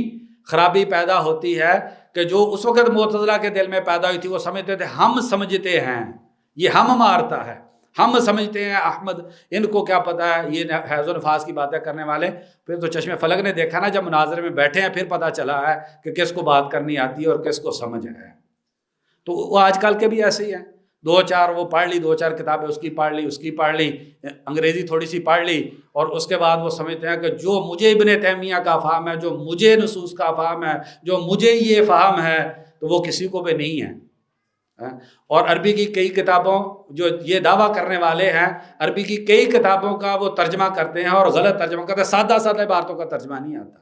خرابی پیدا ہوتی ہے کہ جو اس وقت معتزلہ کے دل میں پیدا ہوئی تھی۔ وہ سمجھتے تھے ہم سمجھتے ہیں، یہ ہم مارتا ہے، ہم سمجھتے ہیں احمد، ان کو کیا پتہ ہے، یہ حیض و نفاس کی باتیں کرنے والے۔ پھر تو چشم فلک نے دیکھا نا، جب مناظرے میں بیٹھے ہیں پھر پتہ چلا ہے کہ کس کو بات کرنی آتی ہے اور کس کو سمجھ ہے۔ تو وہ آج کل کے بھی ایسے ہی ہیں، دو چار وہ پڑھ لی، دو چار کتابیں اس کی پڑھ لی، اس کی پڑھ لی، انگریزی تھوڑی سی پڑھ لی، اور اس کے بعد وہ سمجھتے ہیں کہ جو مجھے ابن تیمیہ کا فہم ہے، جو مجھے نصوص کا فہم ہے، جو مجھے یہ فہم ہے، تو وہ کسی کو بھی نہیں ہے۔ اور عربی کی کئی کتابوں جو یہ دعویٰ کرنے والے ہیں عربی کی کئی کتابوں کا وہ ترجمہ کرتے ہیں اور غلط ترجمہ کرتے ہیں، سادہ سادہ عبارتوں کا ترجمہ نہیں آتا.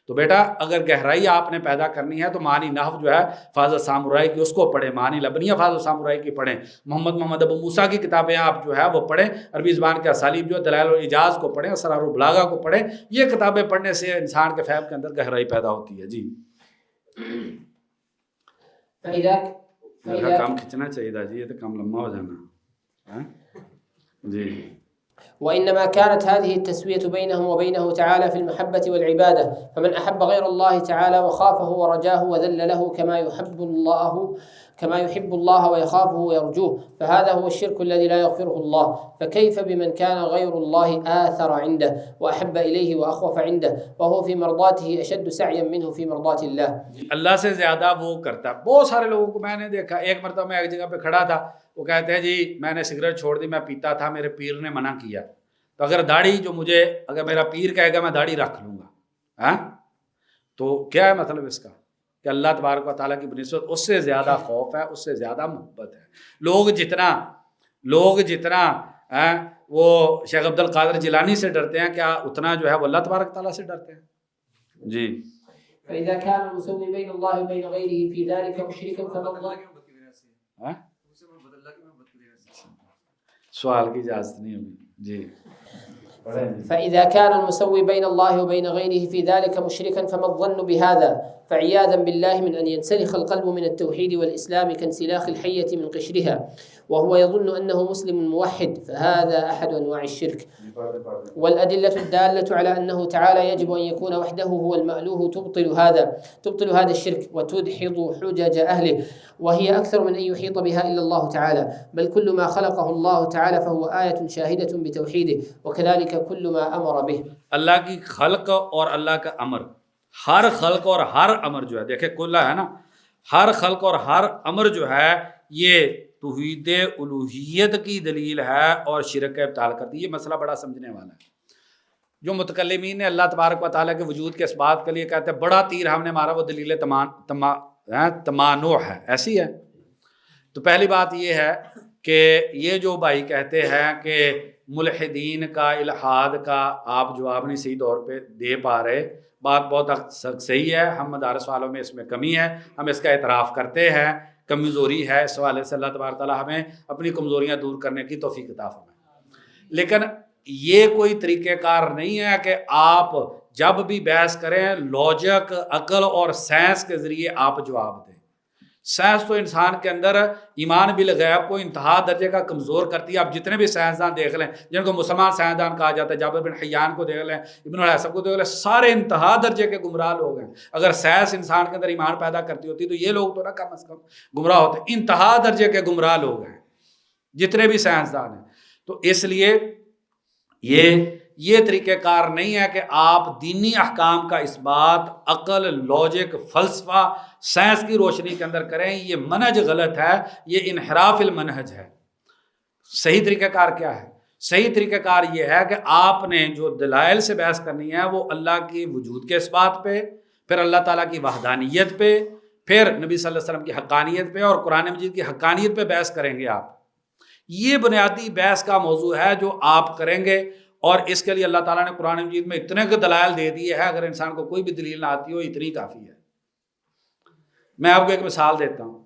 تو بیٹا اگر گہرائی آپ نے پیدا کرنی ہے تو معانی نحو جو ہے فاضل سامورائی کی اس کو پڑھیں، معانی لبنیہ فاضل سامورائی کی پڑھیں، محمد ابو موسیٰ کی کتابیں آپ جو ہے وہ پڑھیں، عربی زبان کے اسالیب جو ہے دلائل الاعجاز کو پڑھیں، اسرار البلاغہ کو پڑھیں. یہ کتابیں پڑھنے سے انسان کے فہم کے اندر گہرائی پیدا ہوتی ہے. جی میرا کام کھچنا چاہیے تھا جی، یہ تو کام لمبا ہو جانا. جی وإنما كانت هذه التسوية بينهم وبينه تعالى في المحبة والعبادة، فمن أحب غير الله تعالى وخافه ورجاه وذل له كما يحب الله ويخافه ويرجوه، فهذا هو الشرك الذي لا يغفره الله. فكيف بمن كان غير الله آثر عنده وأحب إليه وأخوف عنده وهو في مرضاته أشد سعيا منه في مرضات الله. اللہ سے زیادہ وہ کرتا ہے. بہت سارے لوگوں کو میں نے دیکھا، ایک مرتبہ میں ایک جگہ پہ کھڑا تھا، وہ کہتے ہیں جی میں نے سگریٹ چھوڑ دی، میں پیتا تھا، میرے پیر نے منع کیا، تو اگر داڑھی جو مجھے اگر میرا پیر کہے گا میں داڑھی رکھ لوں گا. تو کیا ہے مطلب اس کا؟ کہ اللہ تبارک و تعالیٰ کی بنسبت اس سے زیادہ خوف ہے، اس سے زیادہ محبت ہے. لوگ جتنا وہ شیخ عبد القادر جیلانی سے ڈرتے ہیں، کیا اتنا جو ہے وہ اللہ تبارک تعالیٰ سے ڈرتے ہیں؟ جی فإذا كان المسوي بين الله وبين غيره في ذلك مشركا فمن سوال کی اجازت نہیں ہوگی. جی فإذا كان المسوي بين الله وبين غيره في ذلك مشركا فما الظن بهذا؟ فعياذا بالله من أن ينسلخ القلب من التوحيد والإسلام كانسلاخ الحية من قشرها وهو يظن أنه مسلم موحد، فهذا أحد أنواع الشرك. والأدلة الدالة على أنه تعالى يجب أن يكون وحده هو المألوه تبطل هذا الشرك وتدحض حجج أهله، وهي أكثر من أن يحيط بها إلا الله تعالى، بل كل ما خلقه الله تعالى فهو آية شاهدة بتوحيده، وكذلك كل ما أمر به. اللہ کی خلق اور اللہ کا امر، ہر خلق اور ہر امر جو ہے، دیکھیں کلہ ہے نا، ہر خلق اور ہر امر جو ہے یہ توحید الوہیت کی دلیل ہے اور شرک کا ابطال کرتی ہے. یہ مسئلہ بڑا سمجھنے والا ہے. جو متکلمین نے اللہ تبارک و تعالیٰ کے وجود کے اس بات کے لیے کہتے ہیں بڑا تیر ہم نے مارا، وہ دلیل تمانع ہے، ایسی ہے. تو پہلی بات یہ ہے کہ یہ جو بھائی کہتے ہیں کہ ملحدین کا الحاد کا آپ جواب نہیں صحیح طور پہ دے پا رہے، بات بہت صحیح ہے. ہم مدارس والوں میں اس میں کمی ہے، ہم اس کا اعتراف کرتے ہیں، کمزوری ہے. اس حوالے سے اللہ تبارک تعالیٰ ہمیں اپنی کمزوریاں دور کرنے کی توفیق عطا فرمائے. لیکن یہ کوئی طریقہ کار نہیں ہے کہ آپ جب بھی بحث کریں لاجک، عقل اور سائنس کے ذریعے آپ جواب دیں. سائنس تو انسان کے اندر ایمان بالغیب کو انتہا درجے کا کمزور کرتی ہے. آپ جتنے بھی سائنسدان دیکھ لیں جن کو مسلمان سائنسدان کہا جاتا ہے، جابر بن حیان کو دیکھ لیں، ابن الحسب کو دیکھ لیں، سارے انتہا درجے کے گمراہ لوگ ہیں. اگر سائنس انسان کے اندر ایمان پیدا کرتی ہوتی تو یہ لوگ تو نہ کم از کم گمراہ ہوتے. انتہا درجے کے گمراہ لوگ ہیں جتنے بھی سائنسدان ہیں. تو اس لیے یہ طریقہ کار نہیں ہے کہ آپ دینی احکام کا اس بات عقل، لاجک، فلسفہ، سائنس کی روشنی کے اندر کریں. یہ منہج غلط ہے، یہ انحراف المنہج ہے. صحیح طریقہ کار کیا ہے؟ صحیح طریقہ کار یہ ہے کہ آپ نے جو دلائل سے بحث کرنی ہے وہ اللہ کی وجود کے اس بات پہ، پھر اللہ تعالیٰ کی وحدانیت پہ، پھر نبی صلی اللہ علیہ وسلم کی حقانیت پہ اور قرآن مجید کی حقانیت پہ بحث کریں گے آپ. یہ بنیادی بحث کا موضوع ہے جو آپ کریں گے. اور اس کے لیے اللہ تعالیٰ نے قرآن مجید میں اتنے کے دلائل دے دیے ہیں، اگر انسان کو کوئی بھی دلیل نہ آتی ہو اتنی کافی ہے. میں آپ کو ایک مثال دیتا ہوں.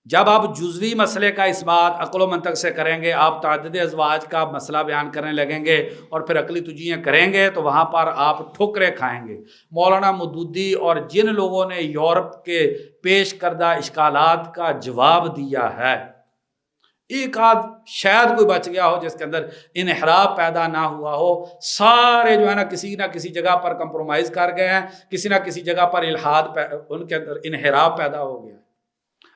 جب آپ جزوی مسئلے کا اس بات عقل و منطق سے کریں گے، آپ تعدد ازواج کا مسئلہ بیان کرنے لگیں گے اور پھر عقلی تجزیے کریں گے تو وہاں پر آپ ٹھوکریں کھائیں گے. مولانا مودودی اور جن لوگوں نے یورپ کے پیش کردہ اشکالات کا جواب دیا ہے، ایک آدھ شاید کوئی بچ گیا ہو جس کے اندر انحراف پیدا نہ ہوا ہو، سارے جو ہے نا کسی جگہ پر کمپرومائز کر گئے ہیں، کسی نہ کسی جگہ پر الحاد ان کے اندر انحراف پیدا ہو گیا.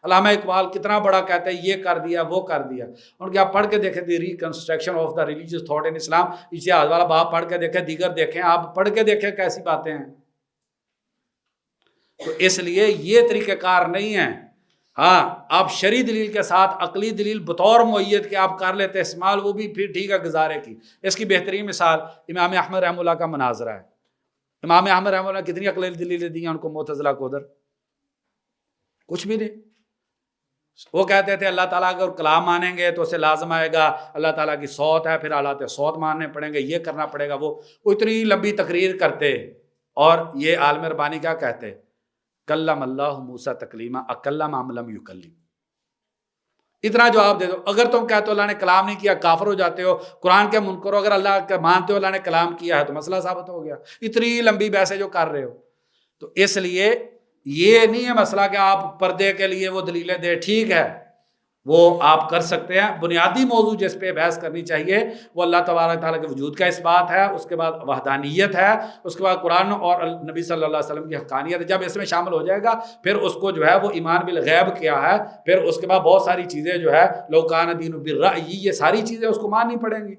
علامہ اقبال کتنا بڑا کہتے ہیں یہ کر دیا وہ کر دیا. ان کے آپ پڑھ کے دیکھیں the reconstruction of the religious thought in Islam, اجتہاد والا باب پڑھ کے دیکھیں، دیگر دیکھیں، آپ پڑھ کے دیکھیں کیسی باتیں ہیں. تو اس لیے یہ طریقہ کار نہیں ہے. ہاں آپ شرعی دلیل کے ساتھ عقلی دلیل بطور معیت کے آپ کر لیتے استعمال، وہ بھی پھر ٹھیک ہے گزارے کی. اس کی بہترین مثال امام احمد رحمہ اللہ کا مناظرہ ہے. امام احمد رحمہ اللہ کتنی عقلی دلیلیں دی ہیں ان کو معتزلہ کو ادھر؟ کچھ بھی نہیں. وہ کہتے تھے اللہ تعالیٰ اگر کلام مانیں گے تو اسے لازم آئے گا اللہ تعالیٰ کی صوت ہے، پھر آلات صوت ماننے پڑیں گے، یہ کرنا پڑے گا، وہ اتنی لمبی تقریر کرتے۔ اور یہ عالم ربانی کیا کہتے؟ کلم اللہ موسیٰ تکلیما اکلم ام لم یکلم، اتنا جواب دے دو۔ اگر تم کہتے ہو اللہ نے کلام نہیں کیا کافر ہو جاتے ہو، قرآن کے منکر ہو، اگر اللہ کا مانتے ہو اللہ نے کلام کیا ہے تو مسئلہ ثابت ہو گیا۔ اتنی لمبی بحثیں جو کر رہے ہو، تو اس لیے یہ نہیں ہے مسئلہ کہ آپ پردے کے لیے وہ دلیلیں دیں، ٹھیک ہے وہ آپ کر سکتے ہیں۔ بنیادی موضوع جس پہ بحث کرنی چاہیے وہ اللہ تبارک تعالیٰ کے وجود کا اس بات ہے، اس کے بعد وحدانیت ہے، اس کے بعد قرآن اور نبی صلی اللہ علیہ وسلم کی حقانیت ہے۔ جب اس میں شامل ہو جائے گا پھر اس کو جو ہے وہ ایمان بالغیب کیا ہے، پھر اس کے بعد بہت ساری چیزیں جو ہے لو کان دین بالرأی، یہ ساری چیزیں اس کو ماننی پڑیں گی۔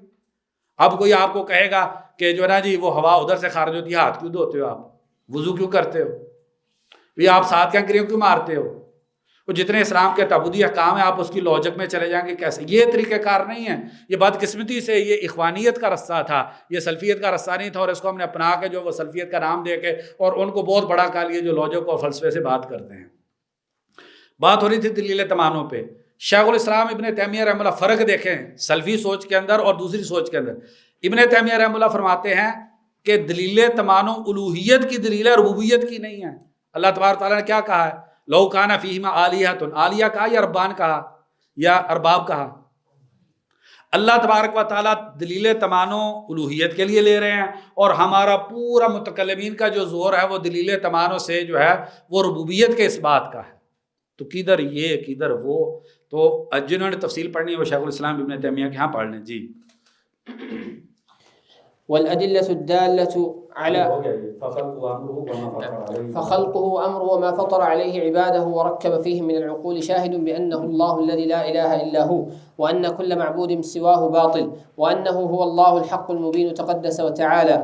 اب کوئی آپ کو کہے گا کہ جو ہے نا جی وہ ہوا ادھر سے خارج ہوتی ہے، ہاتھ کیوں دھوتے ہو، آپ وضو کیوں کرتے ہو، بھی آپ ساتھ کیا کریوں کیوں مارتے ہو، وہ جتنے اسلام کے تعبدی احکام ہیں آپ اس کی لاجک میں چلے جائیں گے کیسے؟ یہ طریقہ کار نہیں ہے۔ یہ بدقسمتی سے یہ اخوانیت کا رستہ تھا، یہ سلفیت کا رستہ نہیں تھا، اور اس کو ہم نے اپنا کے جو وہ سلفیت کا نام دے کے اور ان کو بہت بڑا کہہ لیے جو لاجک اور فلسفے سے بات کرتے ہیں۔ بات ہو رہی تھی دلیل تمانوں پہ۔ شیخ الاسلام ابن تیمیہ رحمہ اللہ، فرق دیکھیں سلفی سوچ کے اندر اور دوسری سوچ کے اندر۔ ابن تیمیہ رحمہ اللہ فرماتے ہیں کہ دلیل تمانو الوہیت کی دلیل ہے، ربوبیت کی نہیں ہے۔ اللہ تبارک تعالیٰ نے کیا کہا ہے؟ لو کان فیہما آلیہۃ، آلیہ کہا یا ربان کہا یا ارباب کہا؟ اللہ تبارک و تعالیٰ دلیل تمانو الوہیت کے لیے لے رہے ہیں، اور ہمارا پورا متکلمین کا جو زور ہے وہ دلیل تمانو سے جو ہے وہ ربوبیت کے اس بات کا ہے۔ تو کدھر یہ کدھر وہ؟ تو جنہوں نے تفصیل پڑھنی ہے وہ شیخ الاسلام ابن تیمیہ کے ہاں پڑھ لیں جی۔ والأدلة الدالة على فخلقه أمر وما فطر عليه عباده وركب فيهم من العقول شاهد بأنه الله الذي لا إله إلا هو، وأن كل معبود سواه باطل، وأنه هو الله الحق المبين تقدس وتعالى.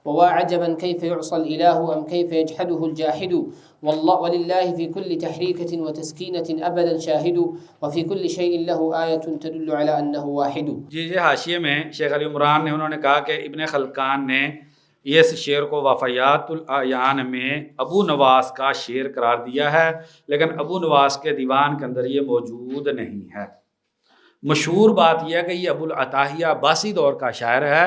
وعجبا كيف يعصى الإله أم كيف يجحده الجاحد، ولله في كل تحريكة وتسكينة أبدا شاهد، وفي كل شيء له آية تدل على أنه واحد۔ جی حاشیے میں شیخ علی عمران نے انہوں نے کہا کہ ابن خلقان نے اس شعر کو وفیات الاعیان میں ابو نواس کا شعر قرار دیا ہے، لیکن ابو نواس کے دیوان کے اندر یہ موجود نہیں ہے۔ مشہور بات یہ ہے کہ یہ ابو العتاہیہ عباسی دور کا شاعر ہے،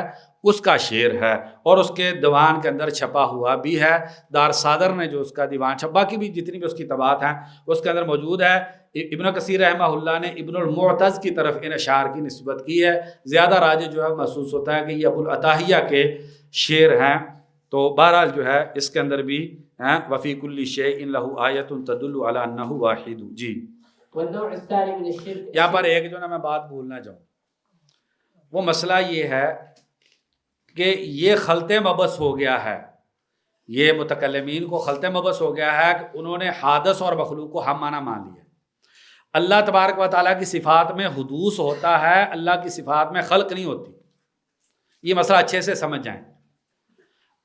اس کا شعر ہے، اور اس کے دیوان کے اندر چھپا ہوا بھی ہے۔ دار صادر نے جو اس کا دیوان چھپا کی بھی جتنی بھی اس کی طبعات ہیں اس کے اندر موجود ہے۔ ابن کثیر رحمہ اللہ نے ابن المعتز کی طرف ان اشعار کی نسبت کی ہے، زیادہ راجح جو ہے محسوس ہوتا ہے کہ یہ ابو العتاہیہ کے شعر ہیں۔ تو بہرحال جو ہے اس کے اندر بھی ہیں وفی کل شیء لہ آیۃ تدل علی انہ واحد۔ جی یہاں پر ایک جو نا میں بات بھولنا چاہوں، وہ مسئلہ یہ ہے کہ یہ خلط مبس ہو گیا ہے، یہ متکلمین کو خلط مبس ہو گیا ہے کہ انہوں نے حادث اور مخلوق کو ہم معنی مان لیا۔ اللہ تبارک و تعالیٰ کی صفات میں حدوث ہوتا ہے، اللہ کی صفات میں خلق نہیں ہوتی۔ یہ مسئلہ اچھے سے سمجھ جائیں۔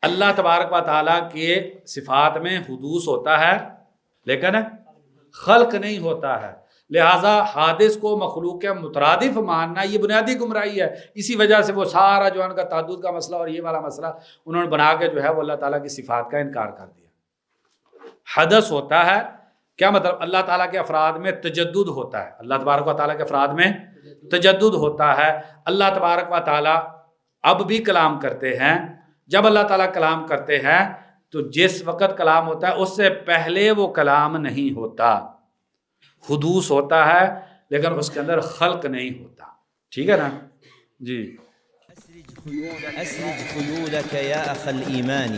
اللہ تبارک و تعالیٰ کے صفات میں حدوث ہوتا ہے لیکن خلق نہیں ہوتا ہے، لہٰذا حادث کو مخلوق کے مترادف ماننا یہ بنیادی گمراہی ہے۔ اسی وجہ سے وہ سارا جو ان کا تعدد کا مسئلہ اور یہ والا مسئلہ انہوں نے بنا کے جو ہے وہ اللہ تعالیٰ کی صفات کا انکار کر دیا۔ حدث ہوتا ہے کیا مطلب؟ اللہ تعالیٰ کے افراد میں تجدد ہوتا ہے، اللہ تبارک و تعالیٰ کے افراد میں تجدد ہوتا ہے۔ اللہ تبارک و تعالیٰ اب بھی کلام کرتے ہیں، جب اللہ تعالیٰ کلام کرتے ہیں تو جس وقت کلام ہوتا ہے اس سے پہلے وہ کلام نہیں ہوتا، حدوث ہوتا ہے لیکن اس کے اندر خلق نہیں ہوتا۔ ٹھیک ہے نا جی۔ أسرج خيولك يا أخ الإيمان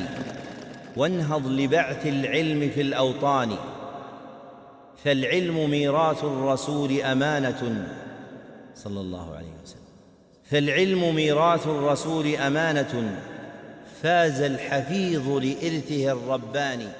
وانهض لبعث العلم في الأوطان، فالعلم ميراث الرسول أمانة صلى الله عليه وسلم، فالعلم ميراث الرسول أمانة فاز الحفيظ لإرثه الرباني.